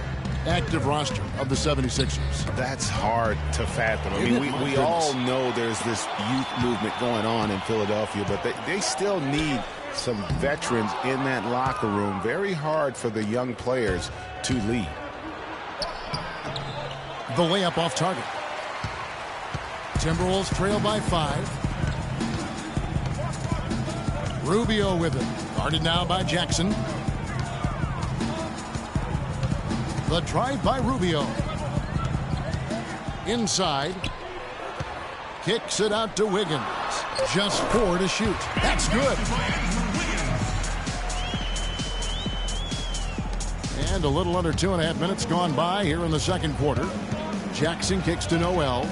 active roster of the 76ers. That's hard to fathom. I mean, we all know there's this youth movement going on in Philadelphia, but they still need some veterans in that locker room. Very hard for the young players to lead. The layup off target. Timberwolves trail by 5. Rubio with it. Guarded now by Jackson. The drive by Rubio. Inside. Kicks it out to Wiggins. Just 4 to shoot. That's good. And a little under 2.5 minutes gone by here in the second quarter. Jackson kicks to Noel.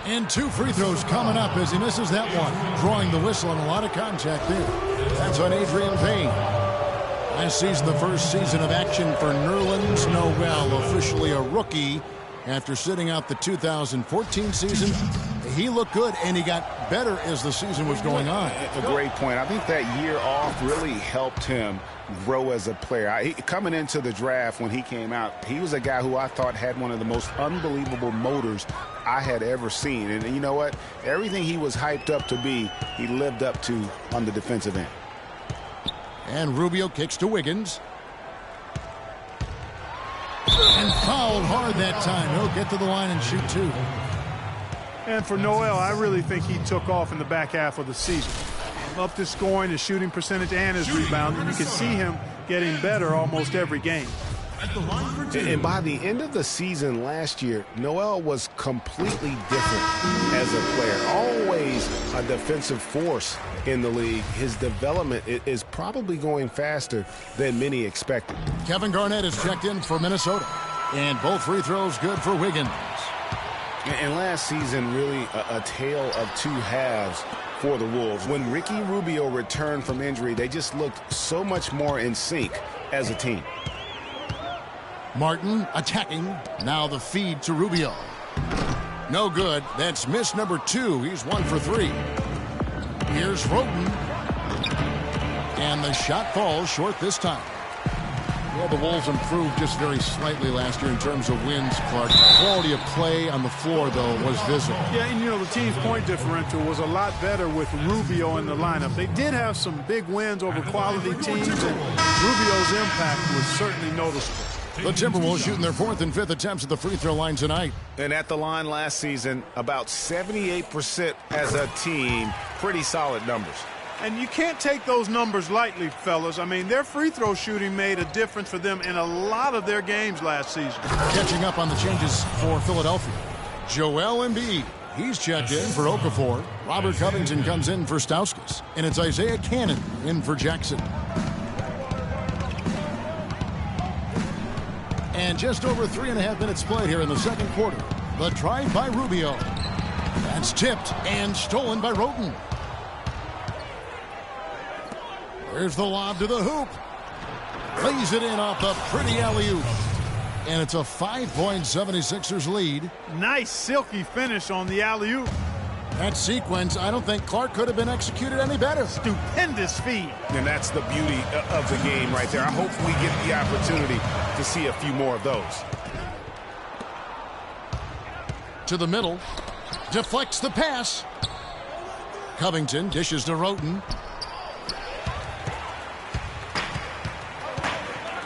And 2 free throws coming up as he misses that one. Drawing the whistle and a lot of contact there. That's on Adrian Payne. Last season, the first season of action for Nerlens Noel, officially a rookie after sitting out the 2014 season. He looked good, and he got better as the season was going on. A great point. I think that year off really helped him grow as a player. Coming into the draft when he came out, he was a guy who I thought had one of the most unbelievable motors I had ever seen. And you know what? Everything he was hyped up to be, he lived up to on the defensive end. And Rubio kicks to Wiggins. And fouled hard that time. He'll get to the line and shoot 2. And for Noel, I really think he took off in the back half of the season. Up his scoring, his shooting percentage, and his rebounding. You can see him getting better almost every game. And by the end of the season last year, Noel was completely different as a player. Always a defensive force in the league. His development is probably going faster than many expected. Kevin Garnett is checked in for Minnesota. And both free throws good for Wiggins. And last season, really a tale of 2 halves for the Wolves. When Ricky Rubio returned from injury, they just looked so much more in sync as a team. Martin attacking. Now the feed to Rubio. No good. That's miss number 2. He's 1 for 3. Here's Roten. And the shot falls short this time. Well, the Wolves improved just very slightly last year in terms of wins, Clark. Quality of play on the floor, though, was visible. Yeah, and, you know, the team's point differential was a lot better with Rubio in the lineup. They did have some big wins over quality teams, and Rubio's impact was certainly noticeable. The Timberwolves shooting their 4th and 5th attempts at the free throw line tonight. And at the line last season, about 78% as a team. Pretty solid numbers. And you can't take those numbers lightly, fellas. I mean, their free throw shooting made a difference for them in a lot of their games last season. Catching up on the changes for Philadelphia. Joel Embiid. He's checked in for Okafor. Robert Covington comes in for Stauskas. And it's Isaiah Cannon in for Jackson. And just over 3.5 minutes played here in the second quarter. The drive by Rubio. That's tipped and stolen by Roten. There's the lob to the hoop. Lays it in off the pretty alley-oop. And it's a 5-point 76ers lead. Nice silky finish on the alley-oop. That sequence, I don't think Clark could have been executed any better. Stupendous feed. And that's the beauty of the game right there. I hope we get the opportunity to see a few more of those. To the middle. Deflects the pass. Covington dishes to Roten.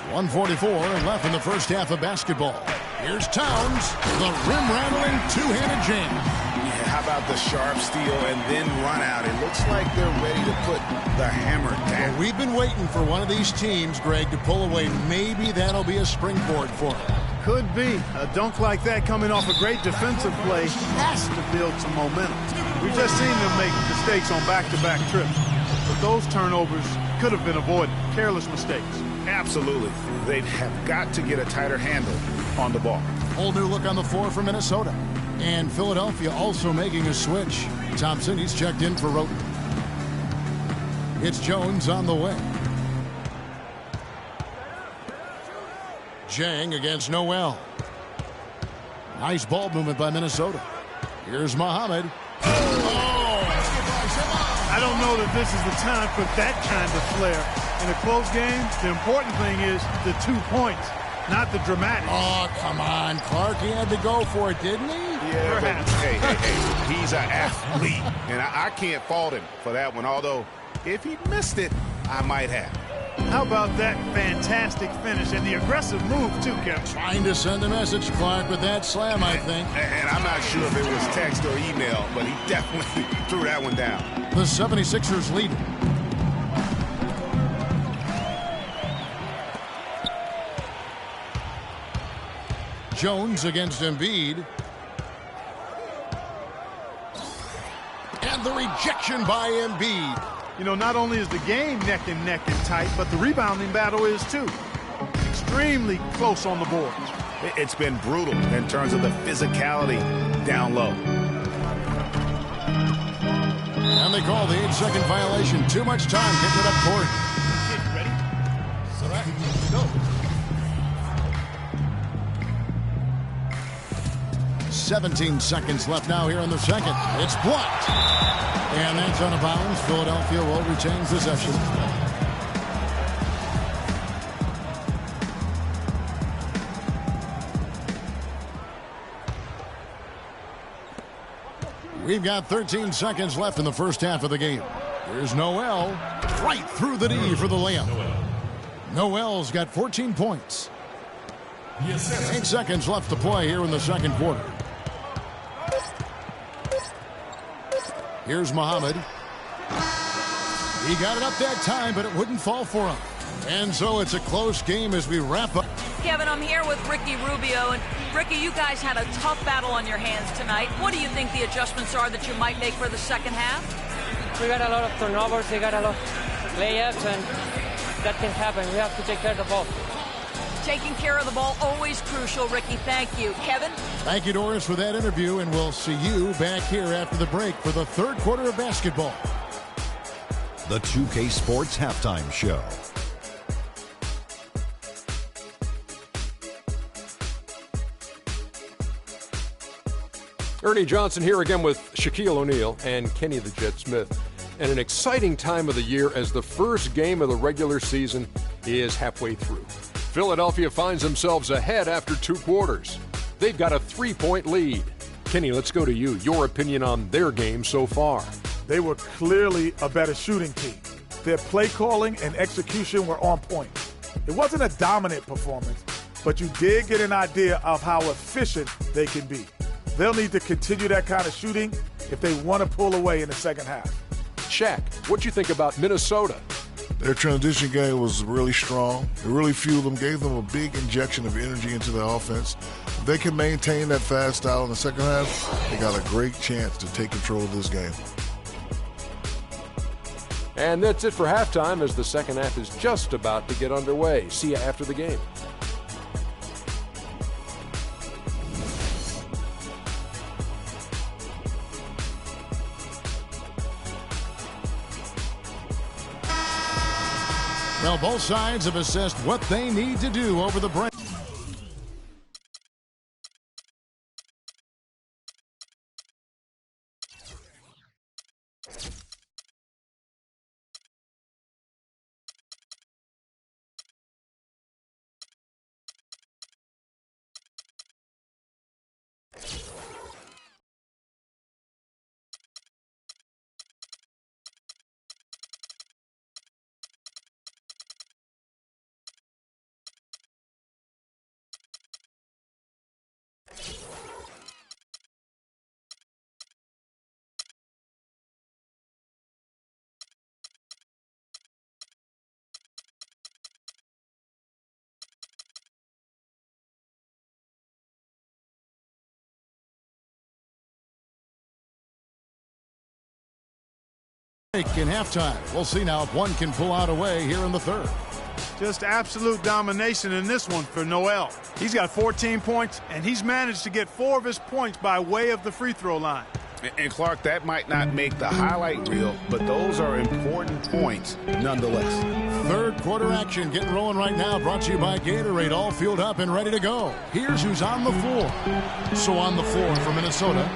1:44 left in the first half of basketball. Here's Towns. The rim-rattling two-handed jam. Yeah, how about the sharp steal and then run out? It looks like they're ready to put the hammer down. Well, we've been waiting for one of these teams, Greg, to pull away. Maybe that'll be a springboard for them. Could be. A dunk like that coming off a great defensive play has to build some momentum. We've just seen them make mistakes on back-to-back trips. But those turnovers could have been avoided. Careless mistakes. Absolutely. They have got to get a tighter handle on the ball. Whole new look on the floor for Minnesota. And Philadelphia also making a switch. Thompson, he's checked in for Roten. It's Jones on the way. Jang against Noel. Nice ball movement by Minnesota. Here's Muhammad. I don't know that this is the time for that kind of flair. In a close game, the important thing is the 2 points, not the dramatics. Oh, come on, Clark. He had to go for it, didn't he? Yeah, but hey, he's an athlete, and I can't fault him for that one, although if he missed it, I might have. How about that fantastic finish and the aggressive move, too, Kevin? Trying to send a message, Clark, with that slam, I think. And I'm not sure if it was text or email, but he definitely threw that one down. The 76ers lead. Jones against Embiid. And the rejection by Embiid. You know, not only is the game neck and tight, but the rebounding battle is too. Extremely close on the boards. It's been brutal in terms of the physicality down low. And they call the 8-second violation. Too much time getting it up court. Ready? Set, go. 17 seconds left now here in the second. It's blocked. And that's out of bounds. Philadelphia will retain possession. We've got 13 seconds left in the first half of the game. Here's Noel. Right through the D for the layup. Noel's got 14 points. 8 seconds left to play here in the second quarter. Here's Muhammad. He got it up that time, but it wouldn't fall for him. And so it's a close game as we wrap up. Kevin, I'm here with Ricky Rubio. And Ricky, you guys had a tough battle on your hands tonight. What do you think the adjustments are that you might make for the second half? We got a lot of turnovers. We got a lot of layups, and that can happen. We have to take care of the ball. Taking care of the ball, always crucial, Ricky. Thank you. Kevin? Thank you, Doris, for that interview, and we'll see you back here after the break for the third quarter of basketball. The 2K Sports Halftime Show. Ernie Johnson here again with Shaquille O'Neal and Kenny the Jet Smith. And an exciting time of the year as the first game of the regular season is halfway through. Philadelphia finds themselves ahead after 2 quarters. They've got a 3-point lead. Kenny, let's go to you. Your opinion on their game so far. They were clearly a better shooting team. Their play calling and execution were on point. It wasn't a dominant performance, but you did get an idea of how efficient they can be. They'll need to continue that kind of shooting if they want to pull away in the second half. Shaq, what do you think about Minnesota? Their transition game was really strong. It really fueled them, gave them a big injection of energy into their offense. If they can maintain that fast style in the second half, they got a great chance to take control of this game. And that's it for halftime as the second half is just about to get underway. See you after the game. Well, both sides have assessed what they need to do over the break. In halftime. We'll see now if one can pull out away here in the third. Just absolute domination in this one for Noel. He's got 14 points, and he's managed to get 4 of his points by way of the free throw line. And Clark, that might not make the highlight reel, but those are important points nonetheless. Third quarter action getting rolling right now, brought to you by Gatorade, all fueled up and ready to go. Here's who's on the floor. So on the floor for Minnesota,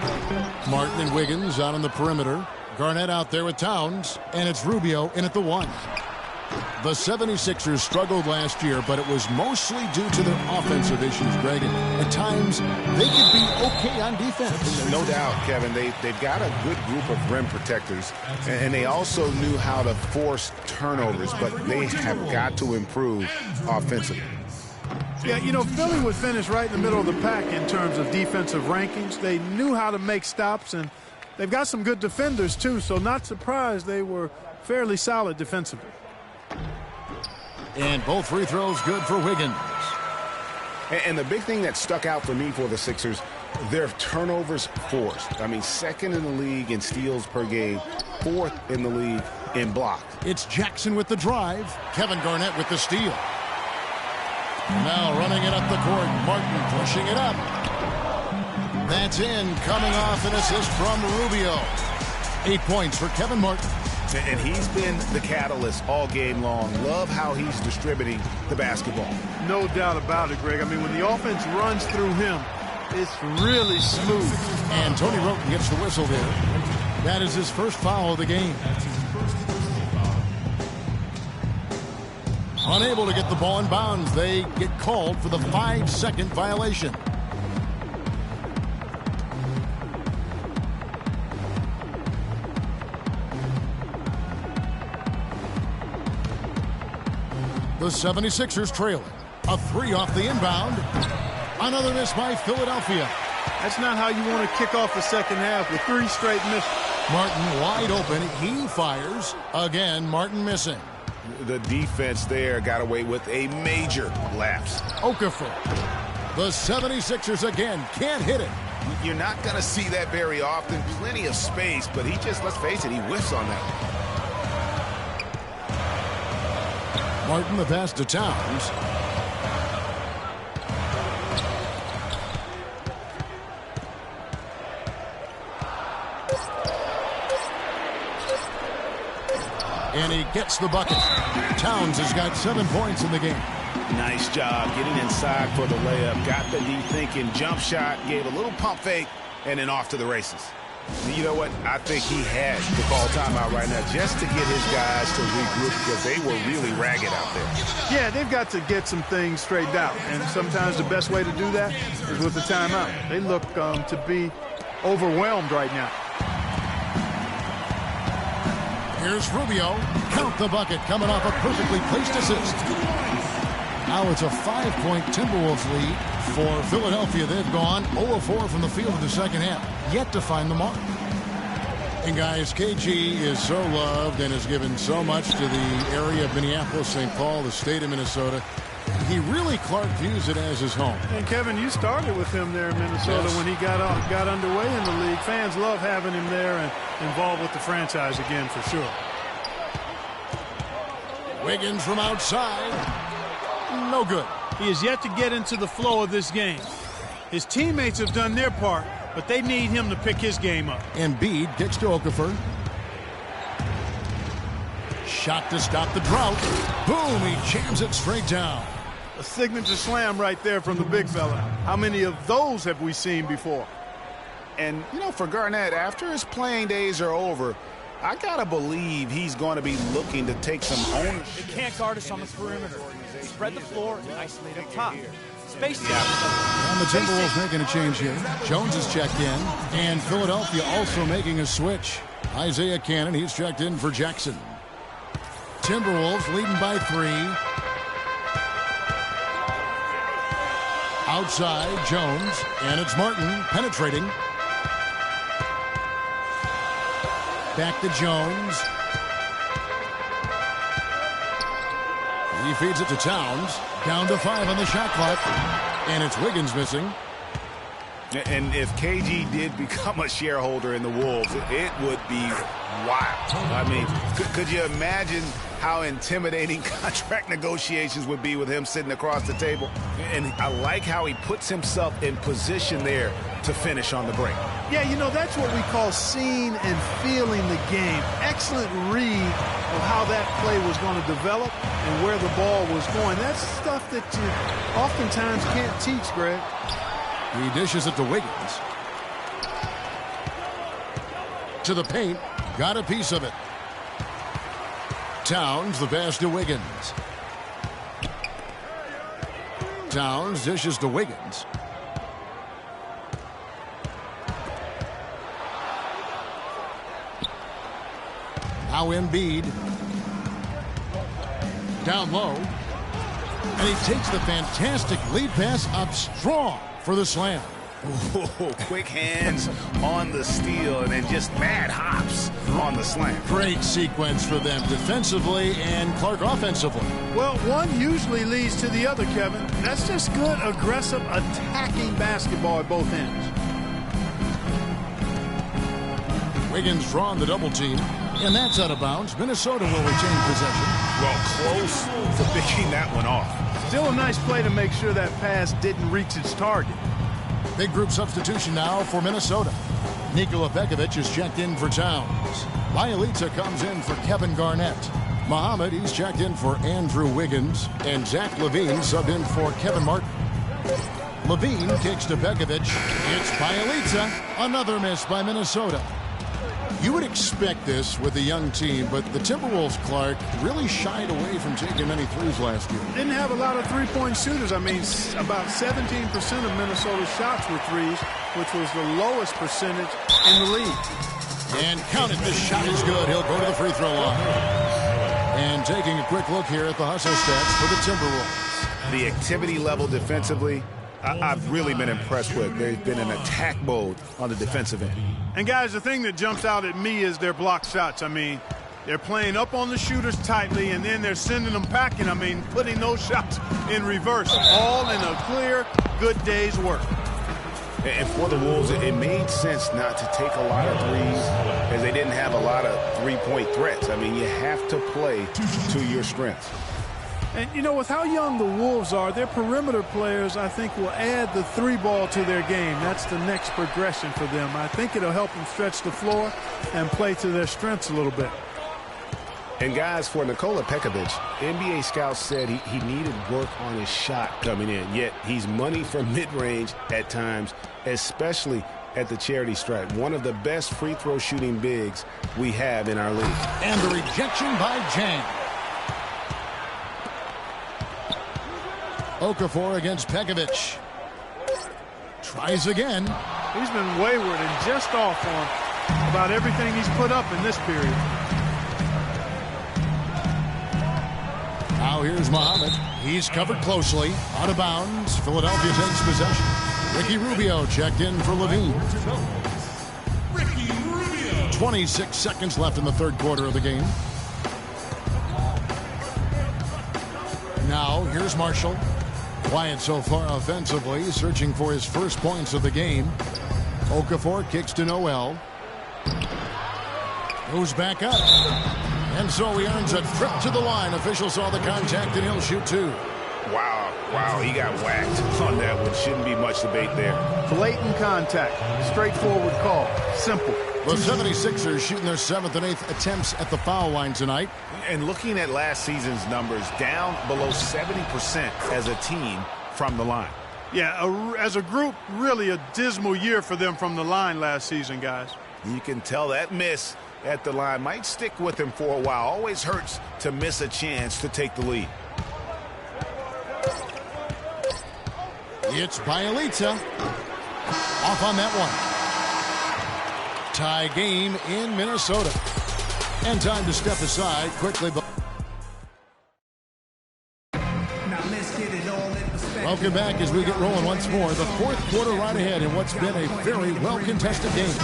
Martin and Wiggins out on the perimeter. Garnett out there with Towns, and it's Rubio in at the 1. The 76ers struggled last year, but it was mostly due to their offensive issues, Greg. At times, they could be okay on defense. No doubt, Kevin. They've got a good group of rim protectors, and they also knew how to force turnovers, but they have got to improve offensively. Yeah, you know, Philly would finish right in the middle of the pack in terms of defensive rankings. They knew how to make stops, and they've got some good defenders, too, so not surprised they were fairly solid defensively. And both free throws good for Wiggins. And the big thing that stuck out for me for the Sixers Their turnovers forced. I mean, second in the league in steals per game, fourth in the league in blocks. It's Jackson with the drive. Kevin Garnett with the steal. Now running it up the court. Martin pushing it up. That's in. Coming off an assist from Rubio. 8 points for Kevin Martin. And he's been the catalyst all game long. Love how he's distributing the basketball. No doubt about it, Greg. I mean, when the offense runs through him, it's really smooth. And Tony Roten gets the whistle there. That is his first foul of the game. Unable to get the ball in bounds. They get called for the 5-second violation. The 76ers trailing. A three off the inbound. Another miss by Philadelphia. That's not how you want to kick off the second half with 3 straight misses. Martin wide open. He fires. Again, Martin missing. The defense there got away with a major lapse. Okafor. The 76ers again can't hit it. You're not going to see that very often. Plenty of space, but he just, let's face it, he whiffs on that. Martin the pass to Towns. And he gets the bucket. Towns has got 7 points in the game. Nice job getting inside for the layup. Got the deep thinking jump shot, gave a little pump fake, and then off to the races. You know what? I think he had to call timeout right now just to get his guys to regroup because they were really ragged out there. Yeah, they've got to get some things straightened out. And sometimes the best way to do that is with the timeout. They look to be overwhelmed right now. Here's Rubio. Count the bucket coming off a perfectly placed assist. Now it's a 5-point Timberwolves lead for Philadelphia. They've gone 0-4 from the field in the second half. Yet to find the mark. And guys, KG is so loved and has given so much to the area of Minneapolis, St. Paul, the state of Minnesota. He really Clark views it as his home. And Kevin, you started with him there in Minnesota when he got underway in the league. Fans love having him there and involved with the franchise again for sure. Wiggins from outside. No good. He is yet to get into the flow of this game. His teammates have done their part, but they need him to pick his game up. Embiid gets to Okafor. Shot to stop the drought. Boom, he jams it straight down. A signature slam right there from the big fella. How many of those have we seen before? And, you know, for Garnett, after his playing days are over, I got to believe he's going to be looking to take some ownership. They can't guard us on the perimeter. Spread the floor and isolate up top. Spacing. And the Timberwolves making a change here. Jones is checked in. And Philadelphia also making a switch. Isaiah Cannon, he's checked in for Jackson. Timberwolves leading by 3. Outside, Jones. And it's Martin penetrating. Back to Jones. He feeds it to Towns. Down to 5 on the shot clock. And it's Wiggins missing. And if KG did become a shareholder in the Wolves, it would be wild. I mean, could you imagine how intimidating contract negotiations would be with him sitting across the table? And I like how he puts himself in position there to finish on the break. Yeah, you know, that's what we call seeing and feeling the game. Excellent read of how that play was going to develop and where the ball was going. That's stuff that you oftentimes can't teach, Greg. He dishes it to Wiggins. To the paint. Got a piece of it. Towns, the pass to Wiggins. Towns dishes to Wiggins. Now Embiid. Down low. And he takes the fantastic lead pass up strong for the slam. Whoa, quick hands on the steal and then just mad hops on the slam. Great sequence for them defensively and Clark offensively. Well, one usually leads to the other, Kevin. That's just good, aggressive, attacking basketball at both ends. Wiggins drawn the double team, and that's out of bounds. Minnesota will retain possession. Well, close to picking that one off. Still a nice play to make sure that pass didn't reach its target. Big group substitution now for Minnesota. Nikola Pekovic is checked in for Towns. Bielitsa comes in for Kevin Garnett. Muhammad, he's checked in for Andrew Wiggins. And Zach LaVine subbed in for Kevin Martin. LaVine kicks to Pekovic. It's Bielitsa. Another miss by Minnesota. You would expect this with a young team, but the Timberwolves, Clark, really shied away from taking many threes last year. Didn't have a lot of three-point shooters. I mean, about 17% of Minnesota's shots were threes, which was the lowest percentage in the league. And count it, this shot is good. He'll go to the free throw line. And taking a quick look here at the hustle stats for the Timberwolves. The activity level defensively, I've really been impressed with. They've been in attack mode on the defensive end. And, guys, the thing that jumps out at me is their block shots. I mean, they're playing up on the shooters tightly, and then they're sending them packing. I mean, putting those shots in reverse, all in a clear, good day's work. And for the Wolves, it made sense not to take a lot of threes as they didn't have a lot of three-point threats. I mean, you have to play to your strengths. And, you know, with how young the Wolves are, their perimeter players, I think, will add the three ball to their game. That's the next progression for them. I think it'll help them stretch the floor and play to their strengths a little bit. And, guys, for Nikola Pekovic, NBA scouts said he needed work on his shot coming in, yet he's money from mid-range at times, especially at the charity stripe. One of the best free throw shooting bigs we have in our league. And the rejection by Jang. Okafor against Pekovic. Tries again. He's been wayward and just off on about everything he's put up in this period. Now here's Muhammad. He's covered closely. Out of bounds. Philadelphia takes possession. Ricky Rubio checked in for LaVine. 26 seconds left in the third quarter of the game. Now here's Marshall. Quiet so far offensively, searching for his first points of the game. Okafor kicks to Noel. Goes back up. And so he earns a trip to the line. Officials saw the contact and he'll shoot two. Wow, he got whacked on that one. Shouldn't be much debate there. Blatant contact. Straightforward call. Simple. The 76ers shooting their 7th and 8th attempts at the foul line tonight. And looking at last season's numbers, down below 70% as a team from the line. Yeah, as a group, really a dismal year for them from the line last season, guys. You can tell that miss at the line might stick with him for a while. Always hurts to miss a chance to take the lead. It's Bielitsa. Off on that one. Tie game in Minnesota. And time to step aside quickly. Welcome back as we get rolling once more. The fourth quarter right ahead in what's been a very well-contested game.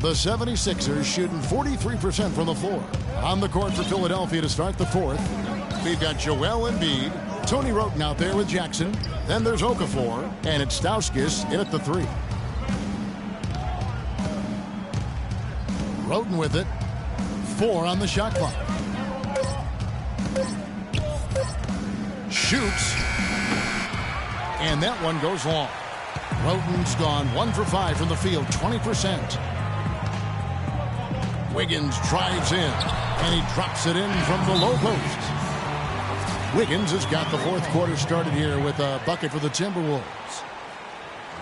The 76ers shooting 43% from the floor. On the court for Philadelphia to start the fourth. We've got Joel Embiid, Tony Wroten out there with Jackson. Then there's Okafor, and it's Stauskas in at the three. Wroten with it. 4 on the shot clock. Shoots. And that one goes long. Wroten's gone 1 for 5 from the field, 20%. Wiggins drives in, and he drops it in from the low post. Wiggins has got the fourth quarter started here with a bucket for the Timberwolves.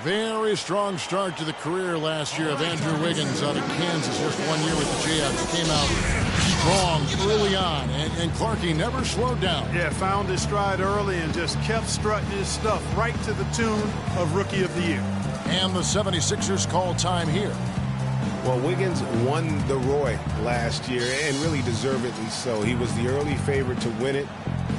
Very strong start to the career last year of Andrew Wiggins out of Kansas. Just 1 year with the Jayhawks. Came out strong early on, and Clarkie never slowed down. Yeah, found his stride early and just kept strutting his stuff right to the tune of Rookie of the Year. And the 76ers call time here. Well, Wiggins won the Roy last year, and really deservedly so. He was the early favorite to win it.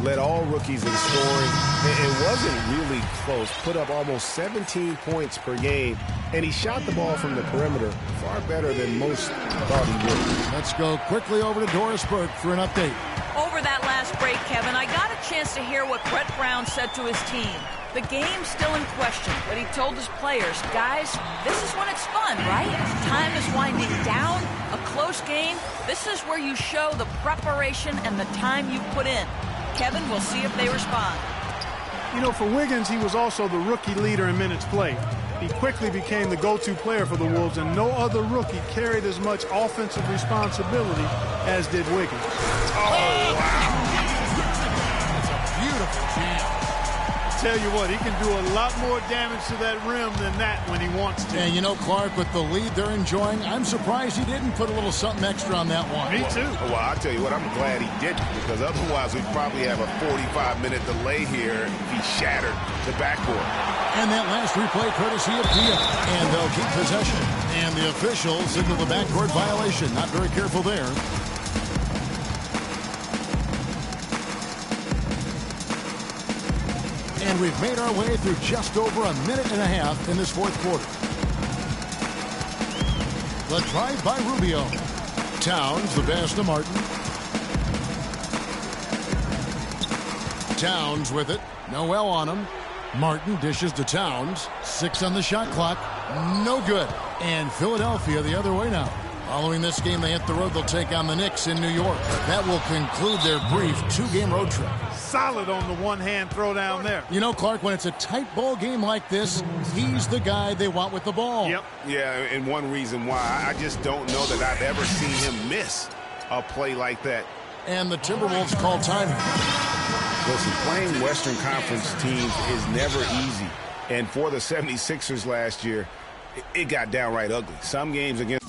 Led all rookies in scoring. It wasn't really close. Put up almost 17 points per game. And he shot the ball from the perimeter far better than most thought he would. Let's go quickly over to Doris Burke for an update. Over that last break, Kevin, I got a chance to hear what Brett Brown said to his team. The game's still in question, but he told his players, guys, this is when it's fun, right? Time is winding down, a close game. This is where you show the preparation and the time you put in. Kevin, we'll see if they respond. You know, for Wiggins, he was also the rookie leader in minutes played. He quickly became the go-to player for the Wolves, and no other rookie carried as much offensive responsibility as did Wiggins. Oh, wow. That's a beautiful jam. Tell you what, he can do a lot more damage to that rim than that when he wants to. And you know, Clark, with the lead they're enjoying, I'm surprised he didn't put a little something extra on that one. Me too. Well, I'll tell you what, I'm glad he didn't, because otherwise we'd probably have a 45-minute delay here if he shattered the backboard. And that last replay courtesy of Dia. And they'll keep possession. And the officials signal the backcourt violation. Not very careful there. And we've made our way through just over a minute and a half in this fourth quarter. The drive by Rubio. Towns, the pass to Martin. Towns with it. Noel on him. Martin dishes to Towns. 6 on the shot clock. No good. And Philadelphia the other way now. Following this game, they hit the road. They'll take on the Knicks in New York. That will conclude their brief 2-game road trip. Solid on the one-hand throw down there. You know, Clark, when it's a tight ball game like this, he's the guy they want with the ball. Yep. Yeah, and one reason why, I just don't know that I've ever seen him miss a play like that. And the Timberwolves call timeout. Listen, playing Western Conference teams is never easy. And for the 76ers last year, it got downright ugly. Some games against...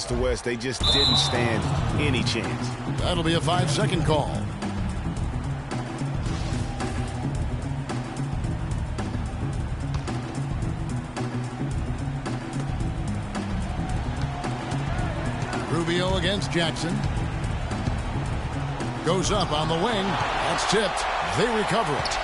the West, they just didn't stand any chance. That'll be a 5-second call. Rubio against Jackson. Goes up on the wing. That's tipped. They recover it.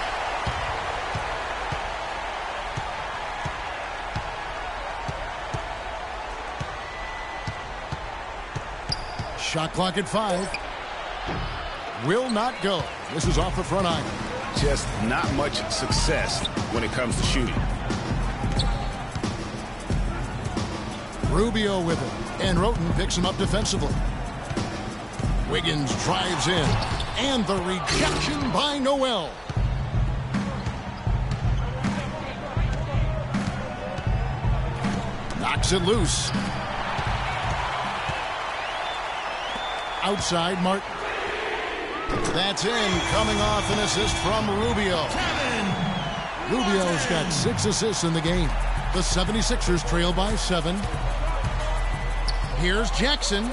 Shot clock at 5. Will not go. This is off the front iron. Just not much success when it comes to shooting. Rubio with it. And Roten picks him up defensively. Wiggins drives in. And the rejection by Noel. Knocks it loose. Outside Martin. That's in. Coming off an assist from Rubio. Rubio's got 6 assists in the game. The 76ers trail by 7. Here's Jackson.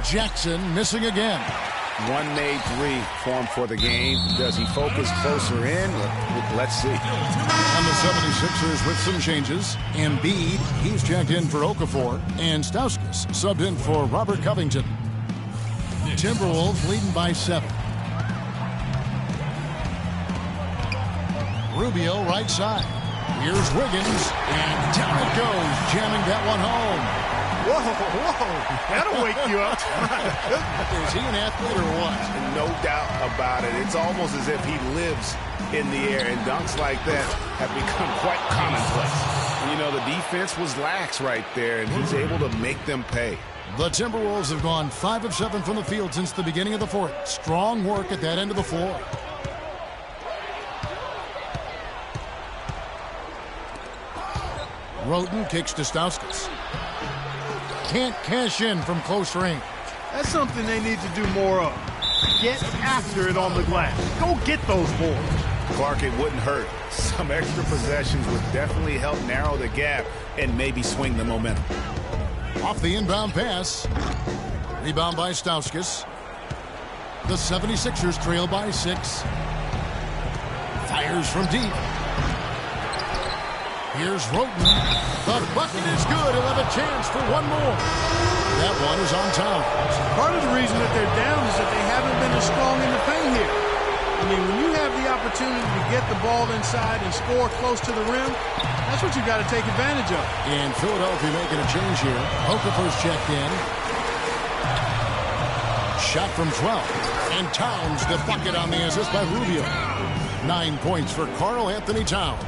Jackson missing again. One made 3 for him for the game. Does he focus closer in? Let's see. And the 76ers with some changes. Embiid, he's checked in for Okafor. And Stauskas subbed in for Robert Covington. Timberwolves leading by 7. Rubio right side. Here's Wiggins. And down it goes, jamming that one home. Whoa. That'll wake you up. Is he an athlete or what? No doubt about it. It's almost as if he lives in the air, and dunks like that have become quite commonplace. And, you know, the defense was lax right there, and he's able to make them pay. The Timberwolves have gone 5 of 7 from the field since the beginning of the fourth. Strong work at that end of the floor. Roten kicks to Stauskas. Can't cash in from close range. That's something they need to do more of. Get after it on the glass. Go get those boards. Clark, it wouldn't hurt. Some extra possessions would definitely help narrow the gap and maybe swing the momentum. Off the inbound pass. Rebound by Stauskas. The 76ers trail by 6. Fires from deep. Here's Roten. The bucket is good. He'll have a chance for one more. That one is on time. Part of the reason that they're down is that they haven't been as strong in the paint here. I mean, when you have the opportunity to get the ball inside and score close to the rim, that's what you got to take advantage of. And Philadelphia making a change here. Okafor's checked in. Shot from 12. And Towns the bucket on the assist by Rubio. 9 points for Karl Anthony Towns.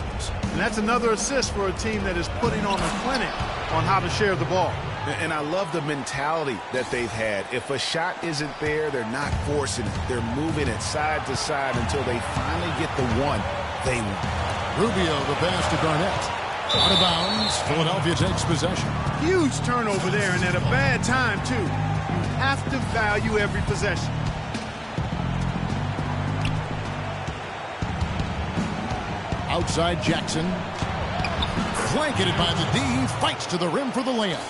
And that's another assist for a team that is putting on a clinic on how to share the ball. And I love the mentality that they've had. If a shot isn't there, they're not forcing it. They're moving it side to side until they finally get the one they want. Rubio, the pass to Garnett. Out of bounds. Philadelphia takes possession. Huge turnover there, and at a bad time, too. You have to value every possession. Outside Jackson. Blanketed by the D. Fights to the rim for the layup.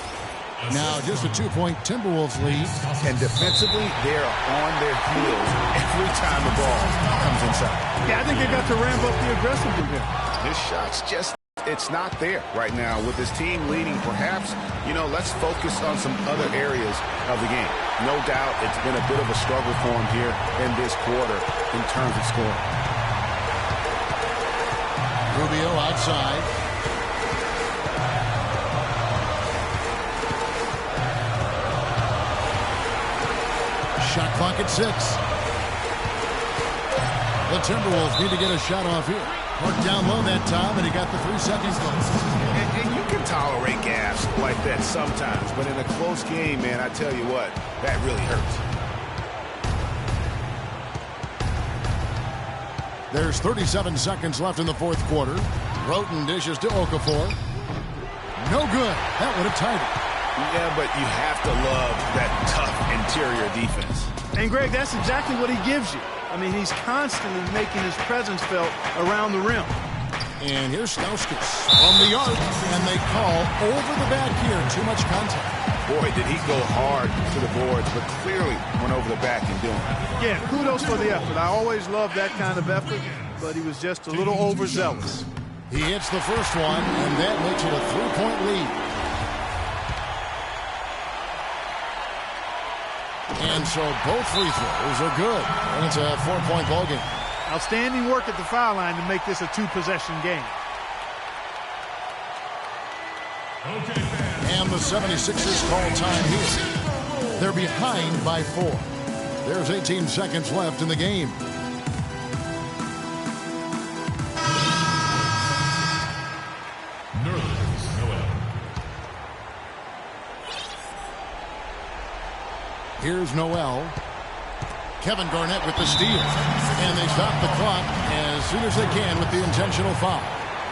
Now just a 2-point Timberwolves lead. And defensively, they're on their heels every time the ball comes inside. Yeah, I think they got to ramp up the aggressiveness here. His shot's just, it's not there right now. With his team leading, perhaps, you know, let's focus on some other areas of the game. No doubt it's been a bit of a struggle for him here in this quarter in terms of scoring. Rubio outside. Shot clock at 6. The Timberwolves need to get a shot off here. Mark down low that time, and he got the 3 seconds left. And you can tolerate gaps like that sometimes, but in a close game, man, I tell you what, that really hurts. There's 37 seconds left in the fourth quarter. Roten dishes to Okafor. No good. That would have tied it. Yeah, but you have to love that tough interior defense. And, Greg, that's exactly what he gives you. I mean, he's constantly making his presence felt around the rim. And here's Stauskas from the arc, and they call over the back here. Too much contact. Boy, did he go hard to the boards, but clearly went over the back in doing it. Yeah, kudos for the effort. I always love that kind of effort, but he was just a little overzealous. He hits the first one, and that makes it a 3-point lead. And so both free throws are good, and it's a 4-point ball game. Outstanding work at the foul line to make this a 2-possession game. And the 76ers call time here. They're behind by 4. There's 18 seconds left in the game. Here's Noel. Kevin Garnett with the steal. And they stop the clock as soon as they can with the intentional foul.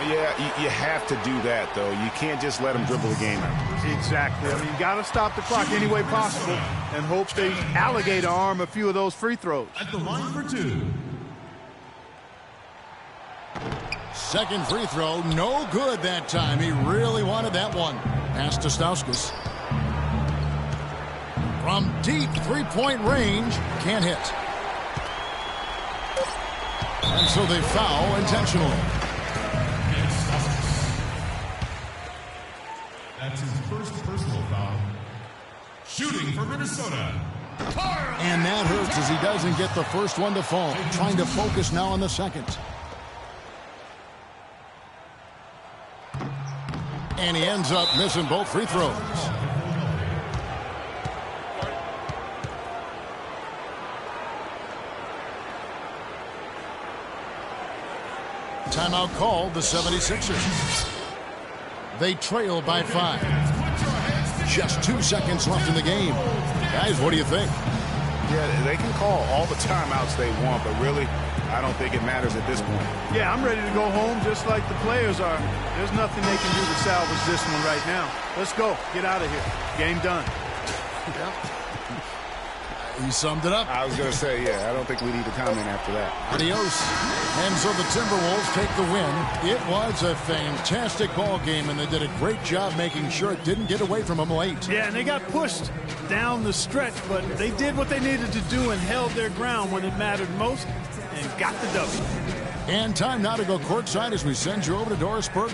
Yeah, you have to do that, though. You can't just let them dribble the game out. Exactly. I mean, you got to stop the clock any way possible and hope they alligator arm a few of those free throws. At the line for 2. Second free throw, no good that time. He really wanted that one. Pass to Stauskas. From deep 3-point range, can't hit. And so they foul intentionally. That's his first personal foul. Shooting for Minnesota. And that hurts as he doesn't get the first one to fall. Trying to focus now on the second. And he ends up missing both free throws. Timeout called the 76ers. They trail by 5. Just 2 seconds left in the game. Guys, what do you think? Yeah, they can call all the timeouts they want, but really, I don't think it matters at this point. Yeah, I'm ready to go home just like the players are. There's nothing they can do to salvage this one right now. Let's go. Get out of here. Game done. He summed it up. I was going to say, yeah, I don't think we need to comment after that. Adios. And so the Timberwolves take the win. It was a fantastic ball game, and they did a great job making sure it didn't get away from them late. Yeah, and they got pushed down the stretch, but they did what they needed to do and held their ground when it mattered most and got the W. And time now to go courtside as we send you over to Dorisburg.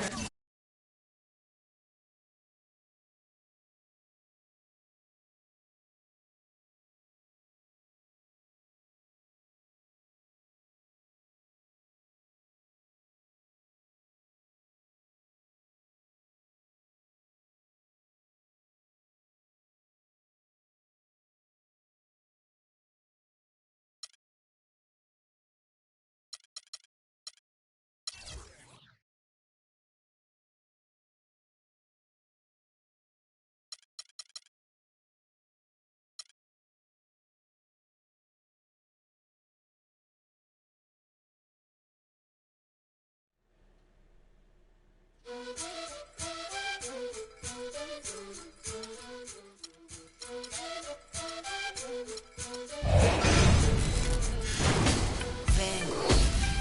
Vengo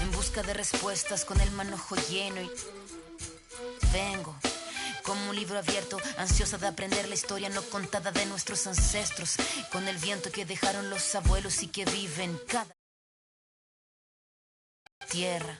en busca de respuestas con el manojo lleno y vengo como un libro abierto, ansiosa de aprender la historia no contada de nuestros ancestros, con el viento que dejaron los abuelos y que vive en cada tierra.